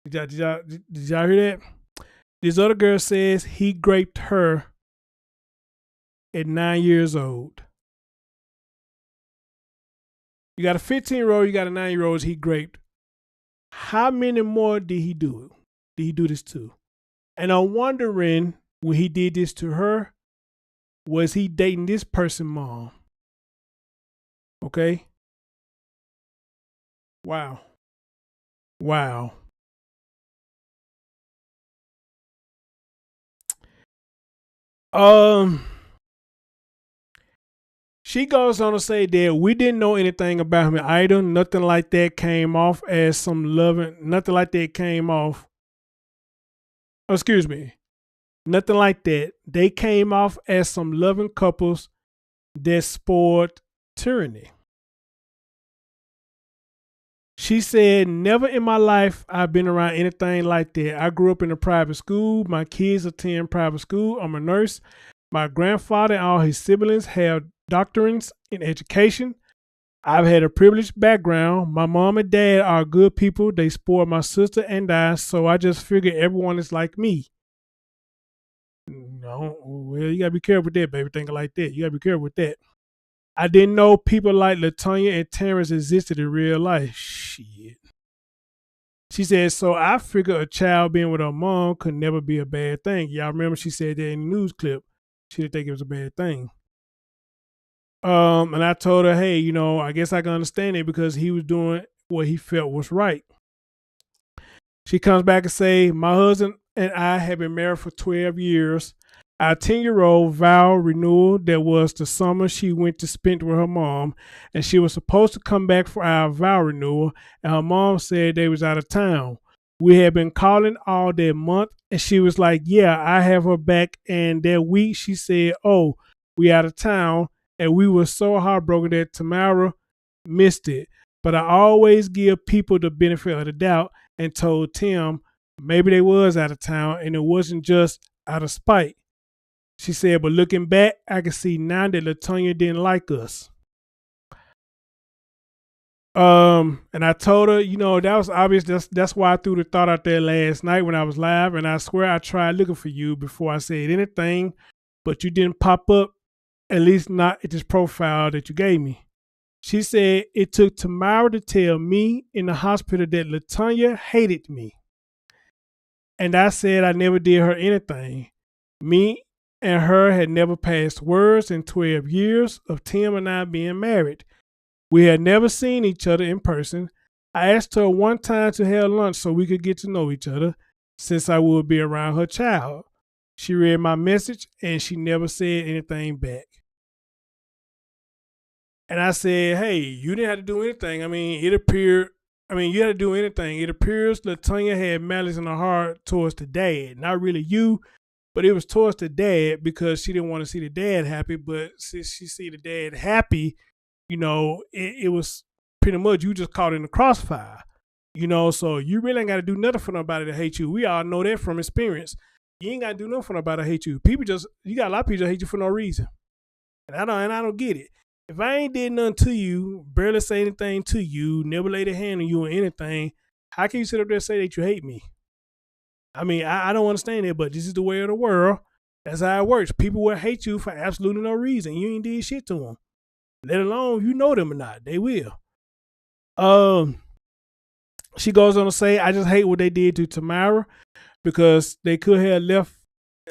Did y'all hear that? This other girl says he raped her at 9 years old. You got a 15-year-old, you got a 9-year-old he raped. How many more did he do? Did he do this to? And I'm wondering, when he did this to her, was he dating this person's mom? Okay. Wow. Wow. She goes on to say that we didn't know anything about him either. Nothing like that came off as some loving. Nothing like that came off. Oh, excuse me. Nothing like that. They came off as some loving couples that sport tyranny. She said, never in my life I've been around anything like that. I grew up in a private school. My kids attend private school. I'm a nurse. My grandfather and all his siblings have doctorates in education. I've had a privileged background. My mom and dad are good people. They spoiled my sister and I, so I just figured everyone is like me. No, well, you gotta be careful with that, baby. Thinking like that. You gotta be careful with that. I didn't know people like LaTonya and Terrence existed in real life. Shit. She said, so I figured a child being with her mom could never be a bad thing. Y'all remember she said that in the news clip. She didn't think it was a bad thing. And I told her, hey, you know, I guess I can understand it because he was doing what he felt was right. She comes back and say, my husband and I have been married for 12 years. Our 10-year-old vow renewal that was the summer she went to spend with her mom, and she was supposed to come back for our vow renewal, and her mom said they was out of town. We had been calling all that month, and she was like, yeah, I have her back. And that week she said, oh, we out of town, and we were so heartbroken that Tamara missed it. But I always give people the benefit of the doubt and told Tim maybe they was out of town and it wasn't just out of spite. She said, but looking back, I can see now that LaTonya didn't like us. And I told her, you know, that was obvious. That's why I threw the thought out there last night when I was live. And I swear I tried looking for you before I said anything, but you didn't pop up, at least not at this profile that you gave me. She said, it took Tamara to tell me in the hospital that LaTonya hated me. And I said I never did her anything. Me and her had never passed words in 12 years of Tim and I being married. We had never seen each other in person. I asked her one time to have lunch so we could get to know each other, since I would be around her child. She read my message and she never said anything back. And I said, hey, you didn't have to do anything. You had to do anything. It appears LaTonya had malice in her heart towards the dad. Not really you, but it was towards the dad because she didn't want to see the dad happy. But since she see the dad happy, you know, it was pretty much you just caught in the crossfire. You know, so you really ain't got to do nothing for nobody to hate you. We all know that from experience. You ain't got to do nothing for nobody to hate you. You got a lot of people that hate you for no reason. And I don't get it. If I ain't did nothing to you, barely say anything to you, never laid a hand on you or anything, how can you sit up there and say that you hate me? I don't understand it, but this is the way of the world. That's how it works. People will hate you for absolutely no reason. You ain't did shit to them. Let alone you know them or not. They will. She goes on to say, I just hate what they did to Tamara because they could have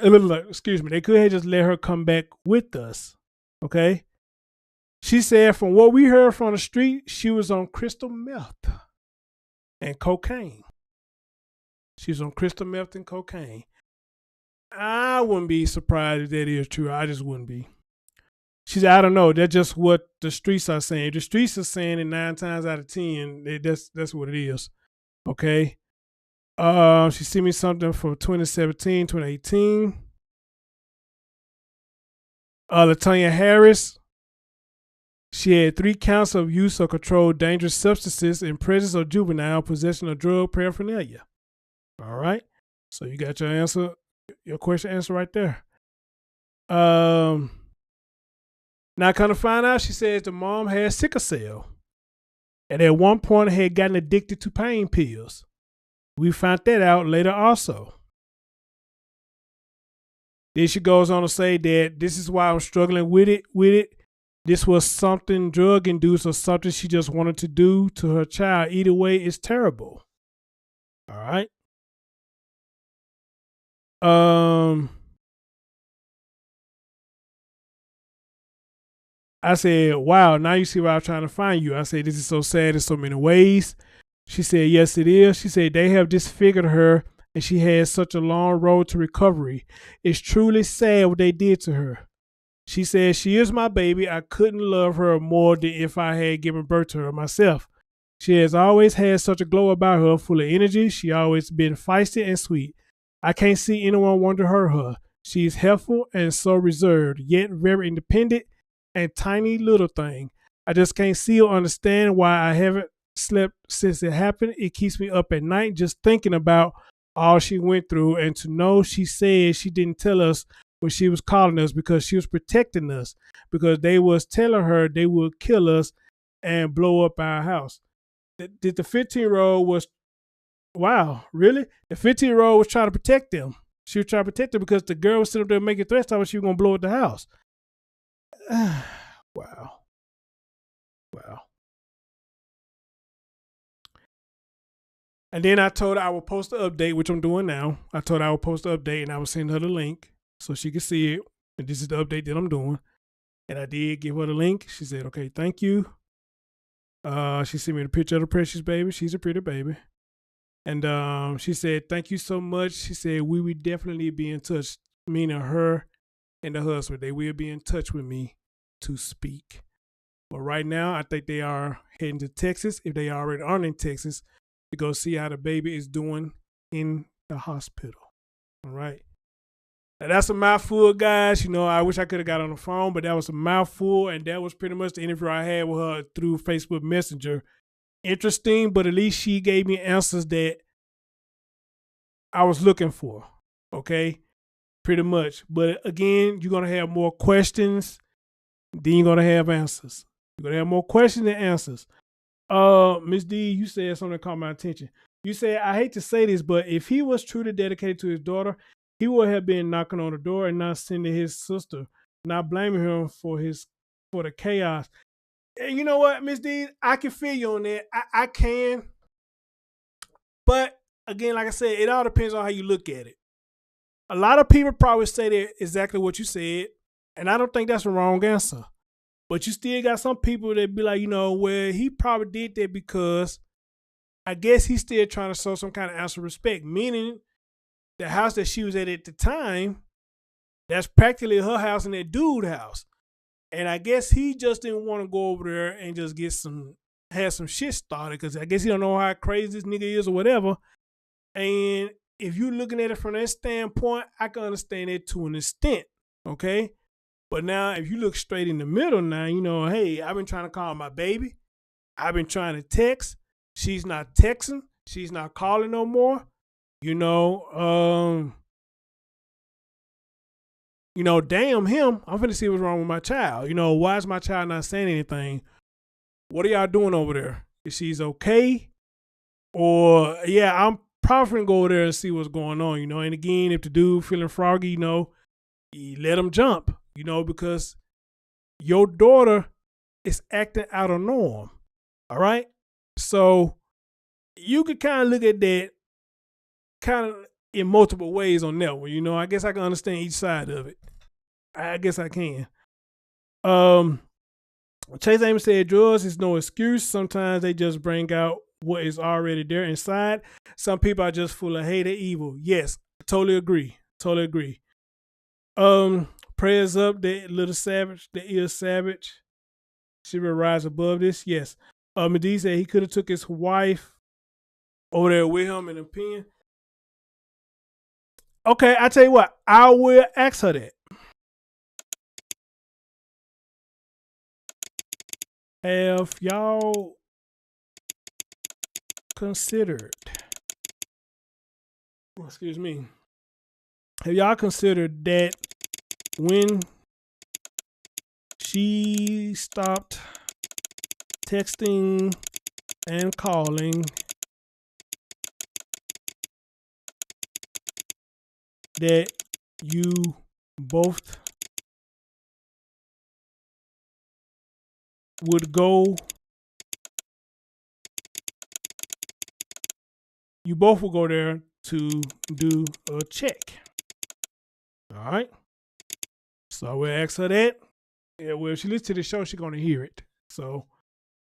they could have just let her come back with us. Okay? She said, from what we heard from the street, she was on crystal meth and cocaine. She's on crystal meth and cocaine. I wouldn't be surprised if that is true. I just wouldn't be. She said, I don't know. That's just what the streets are saying. The streets are saying it 9 times out of 10. That's what it is. Okay. She sent me something for 2017, 2018. LaTanya Harris. She had 3 counts of use of controlled dangerous substances in presence of juvenile, possession of drug paraphernalia. All right. So you got your answer, your question answer right there. Now, kind of find out, she says the mom had sickle cell, and at one point had gotten addicted to pain pills. We found that out later also. Then she goes on to say that this is why I'm struggling with it. This was something drug induced or something she just wanted to do to her child. Either way, it's terrible. All right. I said, wow, now you see why I'm trying to find you. I said, this is so sad in so many ways. She said, yes, it is. She said, they have disfigured her and she has such a long road to recovery. It's truly sad what they did to her. She said, she is my baby. I couldn't love her more than if I had given birth to her myself. She has always had such a glow about her, full of energy. She always been feisty and sweet. I can't see anyone want to hurt her. She is helpful and so reserved, yet very independent and tiny little thing. I just can't see or understand why I haven't slept since it happened. It keeps me up at night just thinking about all she went through, and to know she said she didn't tell us when she was calling us because she was protecting us, because they was telling her they would kill us and blow up our house. The 15-year-old was, wow, really? The 15-year-old was trying to protect them. She was trying to protect them because the girl was sitting up there making threats to her she was going to blow up the house. Wow. And then I told her I would post the update, which I'm doing now. I told her I would post the update and I would send her the link so she could see it. And this is the update that I'm doing. And I did give her the link. She said, okay, thank you. She sent me the picture of the precious baby. She's a pretty baby. And she said, thank you so much. She said, we will definitely be in touch, meaning her and the husband. They will be in touch with me to speak. But right now, I think they are heading to Texas, if they already aren't in Texas, to go see how the baby is doing in the hospital. All right. Now, that's a mouthful, guys. You know, I wish I could have got on the phone, but that was a mouthful, and that was pretty much the interview I had with her through Facebook Messenger. Interesting, but at least she gave me answers that I was looking for. Okay? Pretty much. But again, you're going to have more questions, then you're going to have answers. You're going to have more questions than answers. Miss D, you said something that caught my attention. You said, I hate to say this, but if he was truly dedicated to his daughter, he would have been knocking on the door and not sending his sister, not blaming him for the chaos. And you know what, Miss D, I can feel you on that. I can. But again, like I said, it all depends on how you look at it. A lot of people probably say that exactly what you said, and I don't think that's the wrong answer. But you still got some people that be like, you know, well, he probably did that because I guess he's still trying to show some kind of ounce of respect, meaning the house that she was at the time, that's practically her house and that dude's house. And I guess he just didn't want to go over there and just have some shit started, because I guess he don't know how crazy this nigga is or whatever. And if you're looking at it from that standpoint, I can understand it to an extent, okay? But now, if you look straight in the middle now, you know, hey, I've been trying to call my baby. I've been trying to text. She's not texting. She's not calling no more. Damn him. I'm finna see what's wrong with my child. Why is my child not saying anything? What are y'all doing over there? If she's okay? Or, yeah, I'm probably finna go over there and see what's going on, And again, if the dude feeling froggy, you let him jump. Because your daughter is acting out of norm. All right? So you could kind of look at that kind of in multiple ways on that one. I guess I can understand each side of it. I guess I can. Chase Amos said drugs is no excuse. Sometimes they just bring out what is already there inside. Some people are just full of hate and evil. Yes, totally agree. Totally agree. Prayers up, the little savage, the ill savage. She will rise above this. Yes. Medee said he could have took his wife over there with him in a pen. Okay, I tell you what, I will ask her that. Have y'all considered, excuse me, have y'all considered that when she stopped texting and calling, that you both would go, you both will go there to do a check. All right. So I will ask her that. Yeah, well, if she listens to the show, she's gonna hear it. So,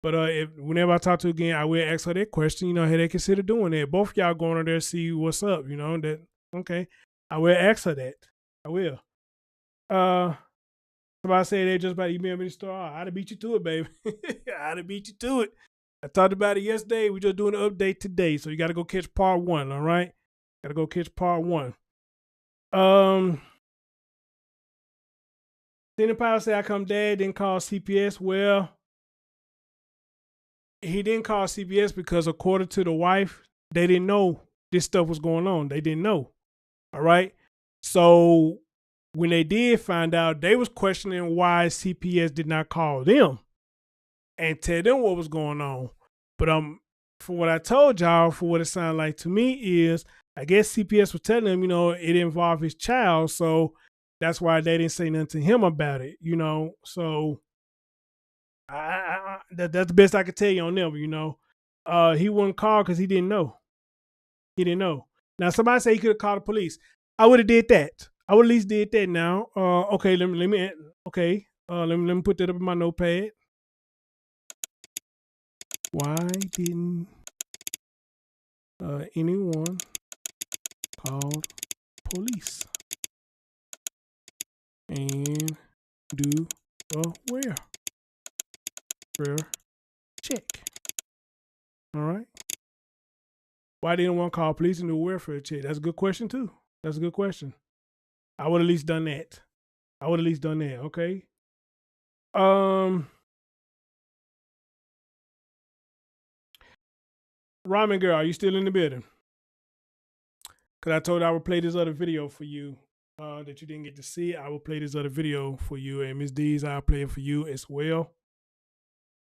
but if whenever I talk to her again, I will ask her that question. You know, how they consider doing that. Both of y'all going over there to see what's up. You know that. Okay, I will ask her that. I will. Somebody say they just about to email me the story. I'd have beat you to it, baby. I'd have beat you to it. I talked about it yesterday. We're just doing an update today. So you got to go catch part 1, all right? Got to go catch part 1. Then the pilot said, I come dad, didn't call CPS. Well, he didn't call CPS because according to the wife, they didn't know this stuff was going on. They didn't know, all right? So when they did find out, they was questioning why CPS did not call them and tell them what was going on. But from what I told y'all, for what it sounded like to me is, I guess CPS was telling them, you know, it involved his child, so that's why they didn't say nothing to him about it, you know. So that's the best I could tell you on them, you know. He wouldn't call because he didn't know. He didn't know. Now somebody say he could have called the police. I would have did that. I would at least did that now. Okay, let me put that up in my notepad. Why didn't anyone call police and do a welfare check? All right. Why didn't one call police and do a welfare check? That's a good question too. That's a good question. I would at least done that. Okay. Ramen girl, are you still in the building? Because I told her I would play this other video for you that you didn't get to see. I will play this other video for you. And Miss D's, I'll play it for you as well.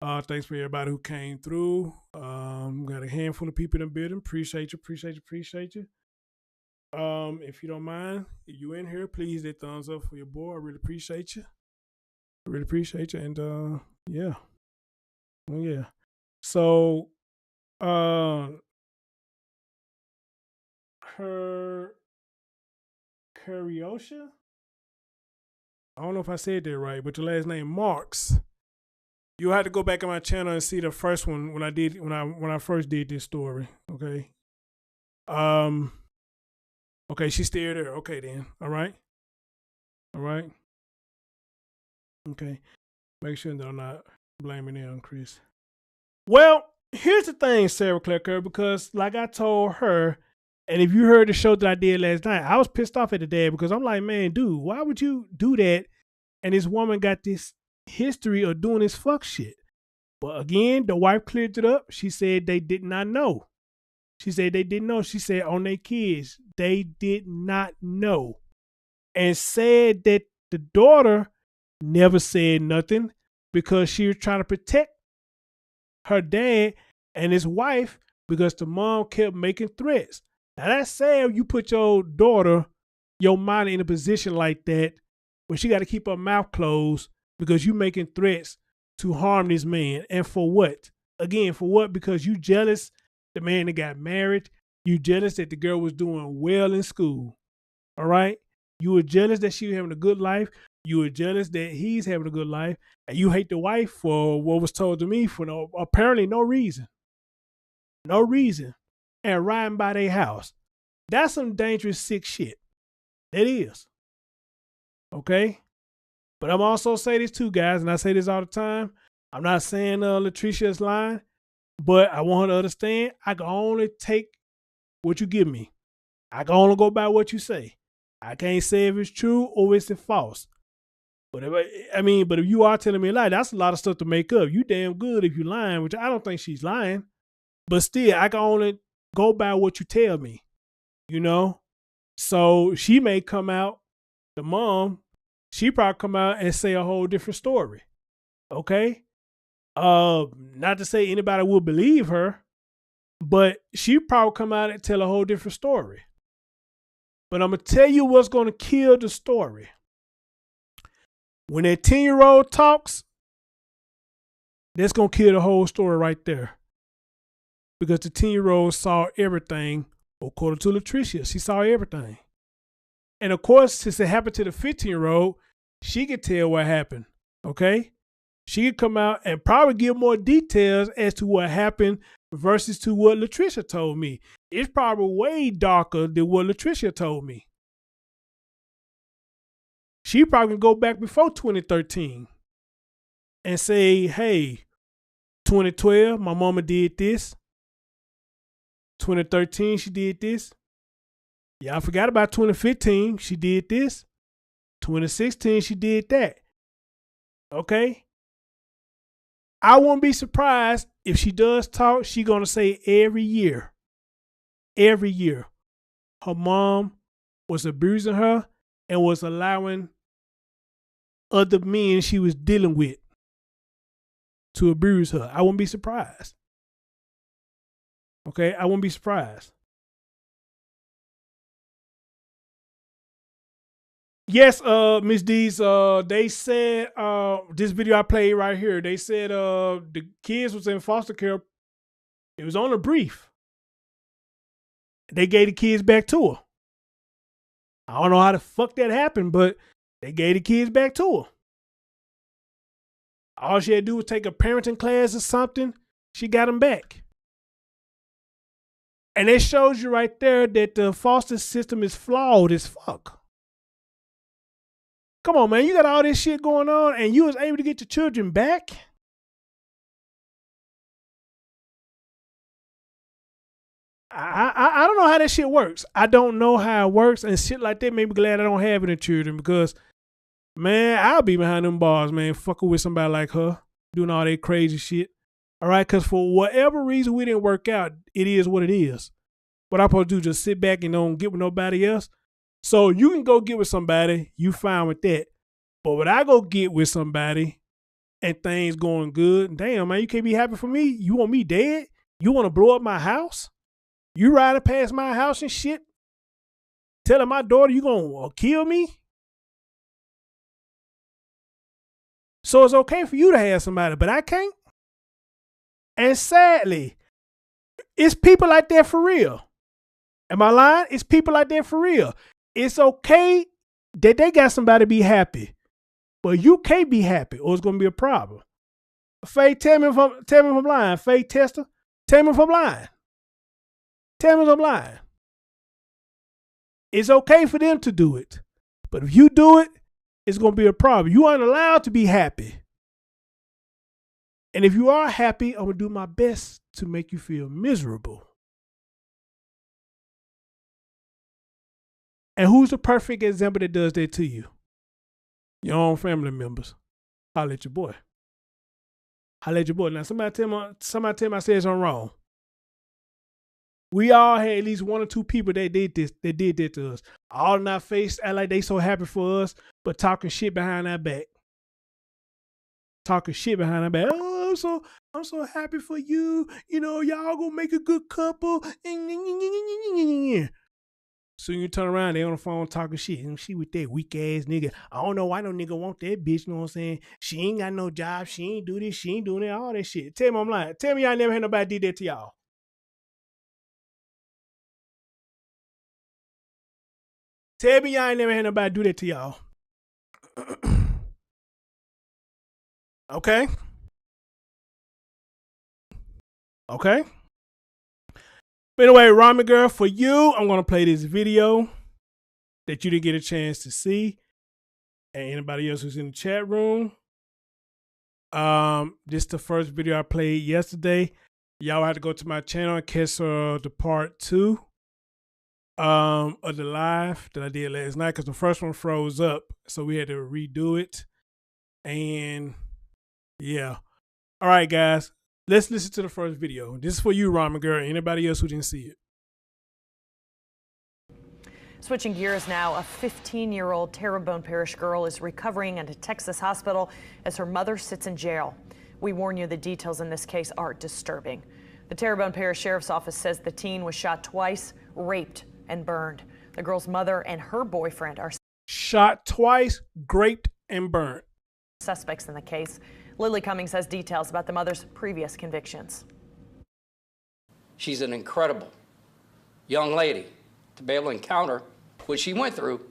Thanks for everybody who came through. Got a handful of people in the building. Appreciate you. If you don't mind, if you in here, please hit thumbs up for your boy. I really appreciate you. And yeah. Oh yeah. So Curiosha? I don't know if I said that right, but your last name Marks. You'll have to go back on my channel and see the first one when I first did this story. Okay. Okay, she's still there. Okay then. All right. Okay. Make sure that I'm not blaming it on Chris. Well, here's the thing, Sarah Claire, because like I told her, and if you heard the show that I did last night, I was pissed off at the dad because I'm like, man, dude, why would you do that? And this woman got this history of doing this fuck shit. But again, the wife cleared it up. She said they did not know. She said they didn't know. She said on their kids, they did not know. And said that the daughter never said nothing because she was trying to protect her dad and his wife because the mom kept making threats. Now that's sad you put your daughter, your minor in a position like that where she got to keep her mouth closed because you making threats to harm this man. And for what? Again, for what? Because you jealous the man that got married. You jealous that the girl was doing well in school. All right? You were jealous that she was having a good life. You were jealous that he's having a good life. And you hate the wife for what was told to me for apparently no reason. no reason, and riding by their house. That's some dangerous, sick shit. It is. Okay? But I'm also say this too, guys, and I say this all the time. I'm not saying LATRICIA is lying, but I want her to understand I can only take what you give me. I can only go by what you say. I can't say if it's true or it's false. But if you are telling me a lie, that's a lot of stuff to make up. You damn good if you're lying, which I don't think she's lying. But still, I can only go by what you tell me, you know? So she may come out, the mom, she probably come out and say a whole different story. Okay? Not to say anybody will believe her, but she probably come out and tell a whole different story. But I'm going to tell you what's going to kill the story. When that 10-year-old talks, that's going to kill the whole story right there. Because the 10-year-old saw everything, according to LATRICIA. She saw everything. And of course, since it happened to the 15-year-old, she could tell what happened, okay? She could come out and probably give more details as to what happened versus to what LATRICIA told me. It's probably way darker than what LATRICIA told me. She probably can go back before 2013 and say, hey, 2012, my mama did this. 2013, she did this. Yeah, I forgot about 2015, she did this. 2016, she did that. Okay? I won't be surprised if she does talk, she gonna say every year, her mom was abusing her and was allowing other men she was dealing with to abuse her. I won't be surprised. Okay, I won't be surprised. Yes, Miss D's, they said, this video I played right here, they said the kids was in foster care. It was on a brief. They gave the kids back to her. I don't know how the fuck that happened, but they gave the kids back to her. All she had to do was take a parenting class or something. She got them back. And it shows you right there that the foster system is flawed as fuck. Come on, man. You got all this shit going on and you was able to get your children back? I don't know how that shit works. I don't know how it works, and shit like that made me glad I don't have any children because, man, I'll be behind them bars, man, fucking with somebody like her, doing all that crazy shit. All right, because for whatever reason we didn't work out, it is what it is. What I'm supposed to do, just sit back and don't get with nobody else? So you can go get with somebody, you fine with that. But when I go get with somebody and things going good, damn, man, you can't be happy for me? You want me dead? You want to blow up my house? You riding past my house and shit, telling my daughter you gonna kill me? So it's okay for you to have somebody, but I can't? And sadly, it's people like that for real. Am I lying? It's people like that for real. It's okay that they got somebody to be happy, but you can't be happy or it's gonna be a problem. Faye, tell me if I'm lying. Faye Tester, tell me if I'm lying. Tell me if I'm lying. It's okay for them to do it. But if you do it, it's going to be a problem. You aren't allowed to be happy. And if you are happy, I'm going to do my best to make you feel miserable. And who's the perfect example that does that to you? Your own family members. Holla at your boy. Holla at your boy. Now, somebody tell me I said something wrong. We all had at least one or two people that did that to us. All in our face, act like they so happy for us, but talking shit behind our back. Talking shit behind our back. Oh, I'm so happy for you. You know, y'all gonna make a good couple. So you turn around, they on the phone talking shit. And she with that weak ass nigga. I don't know why no nigga want that bitch, you know what I'm saying? She ain't got no job, she ain't do this, she ain't doing that, all that shit. Tell me I'm lying. Tell me y'all never had nobody did that to y'all. Tell me y'all ain't never had nobody do that to y'all. Okay? Okay? But anyway, Ramen Girl, for you, I'm going to play this video that you didn't get a chance to see. And anybody else who's in the chat room. This is the first video I played yesterday. Y'all have to go to my channel and catch the part 2 of the live that I did last night, because the first one froze up. So we had to redo it. And yeah. All right, guys. Let's listen to the first video. This is for you, Ramen Girl, and anybody else who didn't see it.
Switching gears now, a 15-year-old Terrebonne Parish girl is recovering at a Texas hospital as her mother sits in jail. We warn you, the details in this case are disturbing. The Terrebonne Parish Sheriff's Office says the teen was shot twice, raped, and burned. The girl's mother and her boyfriend are
shot twice, raped, and burned.
Suspects in the case. Lily Cummings has details about the mother's previous convictions.
She's an incredible young lady to be able to encounter what she went through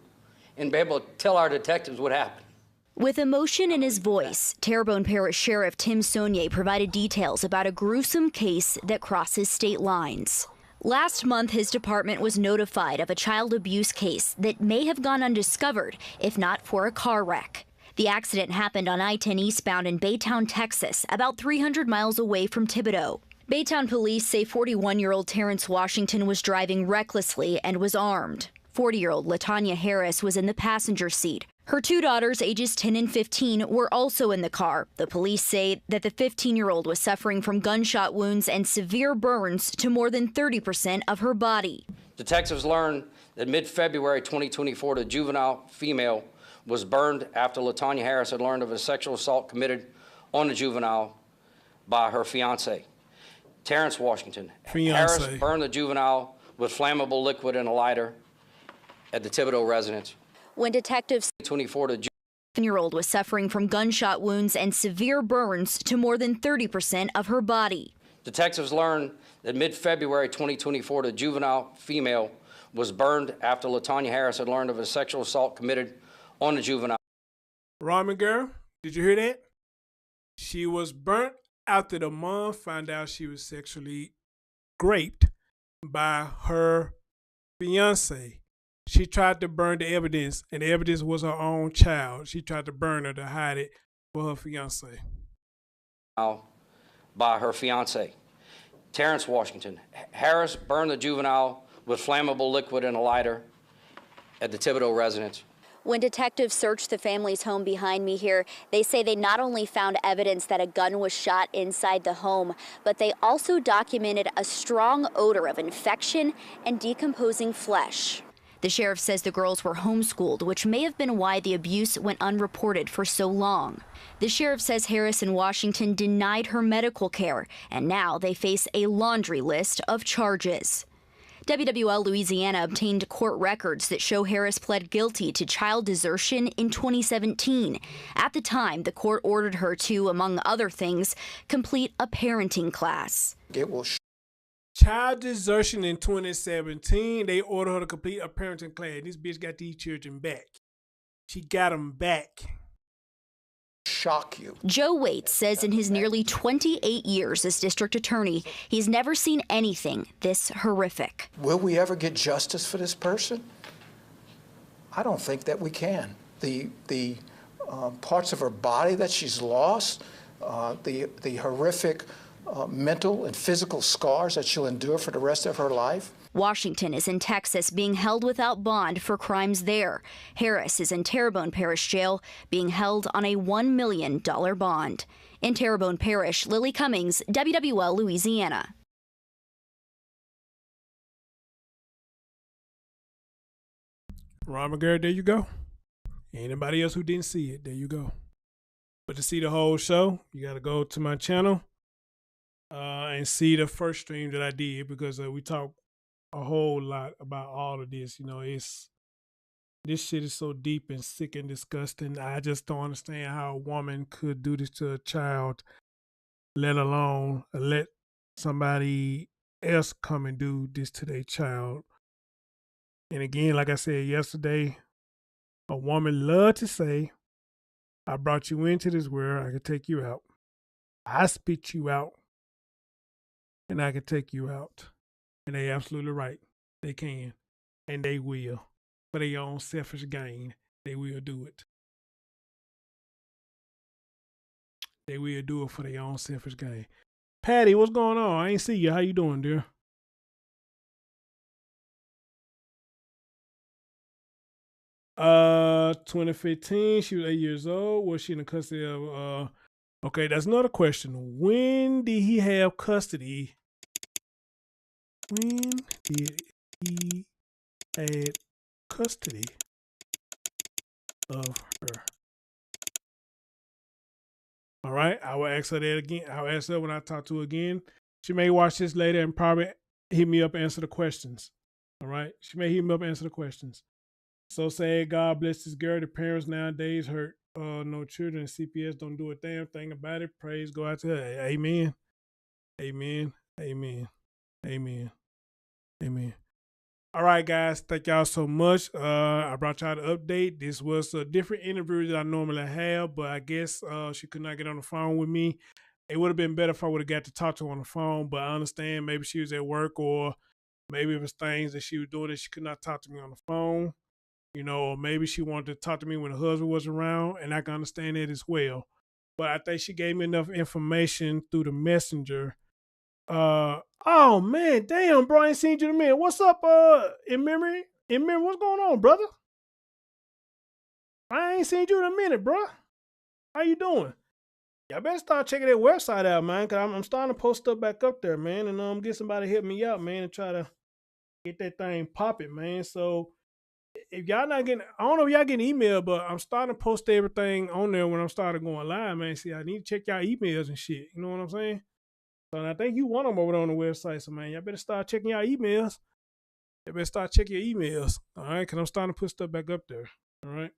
and be able to tell our detectives what happened.
With emotion in his voice, Terrebonne Parish Sheriff Tim Saunier provided details about a gruesome case that crosses state lines. Last month, his department was notified of a child abuse case that may have gone undiscovered if not for a car wreck. The accident happened on I-10 eastbound in Baytown, Texas, about 300 miles away from Thibodaux. Baytown police say 41-year-old Terrence Washington was driving recklessly and was armed. 40-year-old LaTanya Harris was in the passenger seat. Her 2 daughters, ages 10 and 15, were also in the car. The police say that the 15-year-old was suffering from gunshot wounds and severe burns to more than 30% of her body.
Detectives learned that mid-February 2024, the juvenile female was burned after LaTanya Harris had learned of a sexual assault committed on the juvenile by her fiance, Terrence Washington. Harris burned the juvenile with flammable liquid and a lighter at the Thibodaux residence.
When detectives
24 the
7-year-old was suffering from gunshot wounds and severe burns to more than 30% of her body.
Detectives learned that mid-February 2024, the juvenile female was burned after LaTanya Harris had learned of a sexual assault committed on the juvenile.
Ramen Girl, did you hear that? She was burnt after the mom found out she was sexually raped by her fiance. She tried to burn the evidence, and the evidence was her own child. She tried to burn her to hide it for her fiance.
By her fiance, Terrence Washington. Harris burned the juvenile with flammable liquid and a lighter at the Thibodaux residence.
When detectives searched the family's home behind me here, they say they not only found evidence that a gun was shot inside the home, but they also documented a strong odor of infection and decomposing flesh. The sheriff says the girls were homeschooled, which may have been why the abuse went unreported for so long. The sheriff says Harris and Washington denied her medical care, and now they face a laundry list of charges. WWL Louisiana obtained court records that show Harris pled guilty to child desertion in 2017. At the time, the court ordered her to, among other things, complete a parenting class.
Child desertion in 2017. They ordered her to complete a parenting class. This bitch got these children back. She got them back.
Shock you.
Joe Waits says in his nearly 28 years as district attorney, he's never seen anything this horrific.
Will we ever get justice for this person? I don't think that we can. The parts of her body that she's lost, the horrific mental and physical scars that she'll endure for the rest of her life.
Washington is in Texas being held without bond for crimes there. Harris is in Terrebonne Parish Jail being held on a $1 million bond. In Terrebonne Parish, Lily Cummings, WWL Louisiana.
Ramen Girl, there you go. Anybody else who didn't see it, there you go. But to see the whole show, you got to go to my channel and see the first stream that I did, because we talked a whole lot about all of this. You know, this shit is so deep and sick and disgusting. I just don't understand how a woman could do this to a child, let alone let somebody else come and do this to their child. And again, like I said yesterday, a woman loves to say, I brought you into this world, I could take you out. I spit you out, and I could take you out. And they absolutely right. They can. And they will. For their own selfish gain, they will do it. They will do it for their own selfish gain. Patty, what's going on? I ain't see you. How you doing, dear? 2015, she was 8 years old. Was she in the custody of okay, that's another question. When did he have custody? When did he have custody of her? All right, I will ask her that again. I'll ask her when I talk to her again. She may watch this later and probably hit me up and answer the questions. All right, she may hit me up and answer the questions. So say God bless this girl. The parents nowadays hurt no children. CPS don't do a damn thing about it. Praise go out to her. Amen. Amen. Amen. Amen. Amen. All right, guys. Thank y'all so much. I brought y'all the update. This was a different interview that I normally have, but I guess she could not get on the phone with me. It would have been better if I would have got to talk to her on the phone, but I understand maybe she was at work or maybe it was things that she was doing that she could not talk to me on the phone. You know, or maybe she wanted to talk to me when her husband was around, and I can understand that as well. But I think she gave me enough information through the messenger. Oh man, damn, bro, I ain't seen you in a minute. What's up, in memory? In memory, what's going on, brother? I ain't seen you in a minute, bro. How you doing? Y'all better start checking that website out, man, because I'm starting to post stuff back up there, man, and get somebody to help me out, man, and try to get that thing popping, man. So if y'all not getting, I don't know if y'all getting email, but I'm starting to post everything on there when I'm starting going live, man. See, I need to check y'all emails and shit. You know what I'm saying? So and I think you want them over there on the website. So, man, y'all better start checking y'all emails. Y'all better start checking your emails. All right? Because I'm starting to put stuff back up there. All right?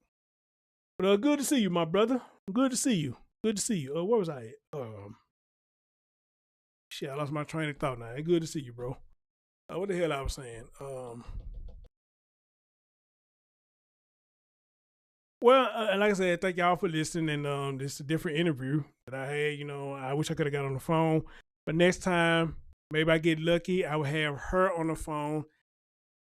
But good to see you, my brother. Good to see you. Good to see you. Where was I at? Shit, I lost my train of thought now. Good to see you, bro. What the hell I was saying? Well, like I said, thank y'all for listening. And this is a different interview that I had. You know, I wish I could have got on the phone, but next time, maybe I get lucky. I would have her on the phone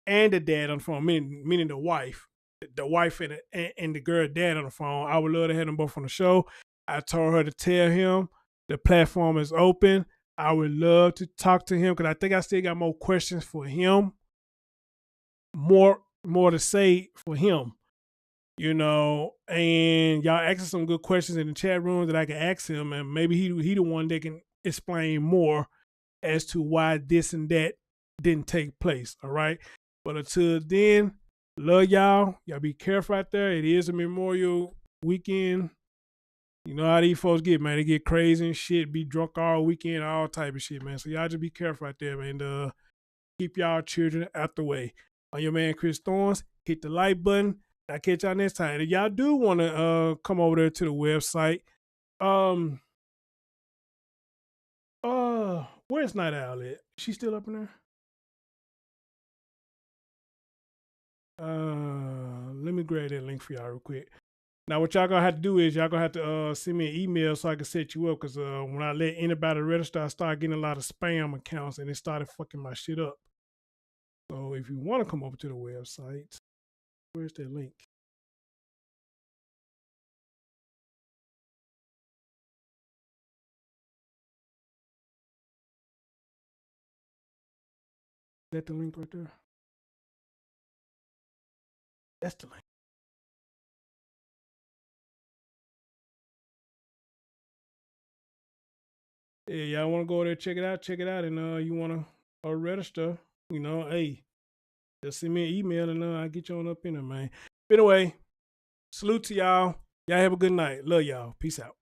and the dad on the phone, meaning the wife and the girl dad on the phone. I would love to have them both on the show. I told her to tell him the platform is open. I would love to talk to him because I think I still got more questions for him, more to say for him. You know, and y'all asking some good questions in the chat room that I can ask him, and maybe he the one that can explain more as to why this and that didn't take place. All right, but until then, love y'all. Y'all be careful out there. It is a Memorial weekend. You know how these folks get, man. They get crazy and shit, be drunk all weekend, all type of shit, man. So y'all just be careful out there, man. Keep y'all children out the way. On your man Chris Thorns, hit the like button. I'll catch y'all next time. If y'all do want to come over there to the website, where's Night Owl at? She still up in there? Let me grab that link for y'all real quick. Now, what y'all gonna have to do is y'all gonna have to send me an email so I can set you up. Cause when I let anybody register, I started getting a lot of spam accounts and it started fucking my shit up. So if you want to come over to the website, where's that link? Is that the link right there? That's the link. Yeah, y'all want to go there, check it out, and you want to register, you know, hey, just send me an email and I'll get you on up in there, man. But anyway, salute to y'all. Y'all have a good night. Love y'all. Peace out.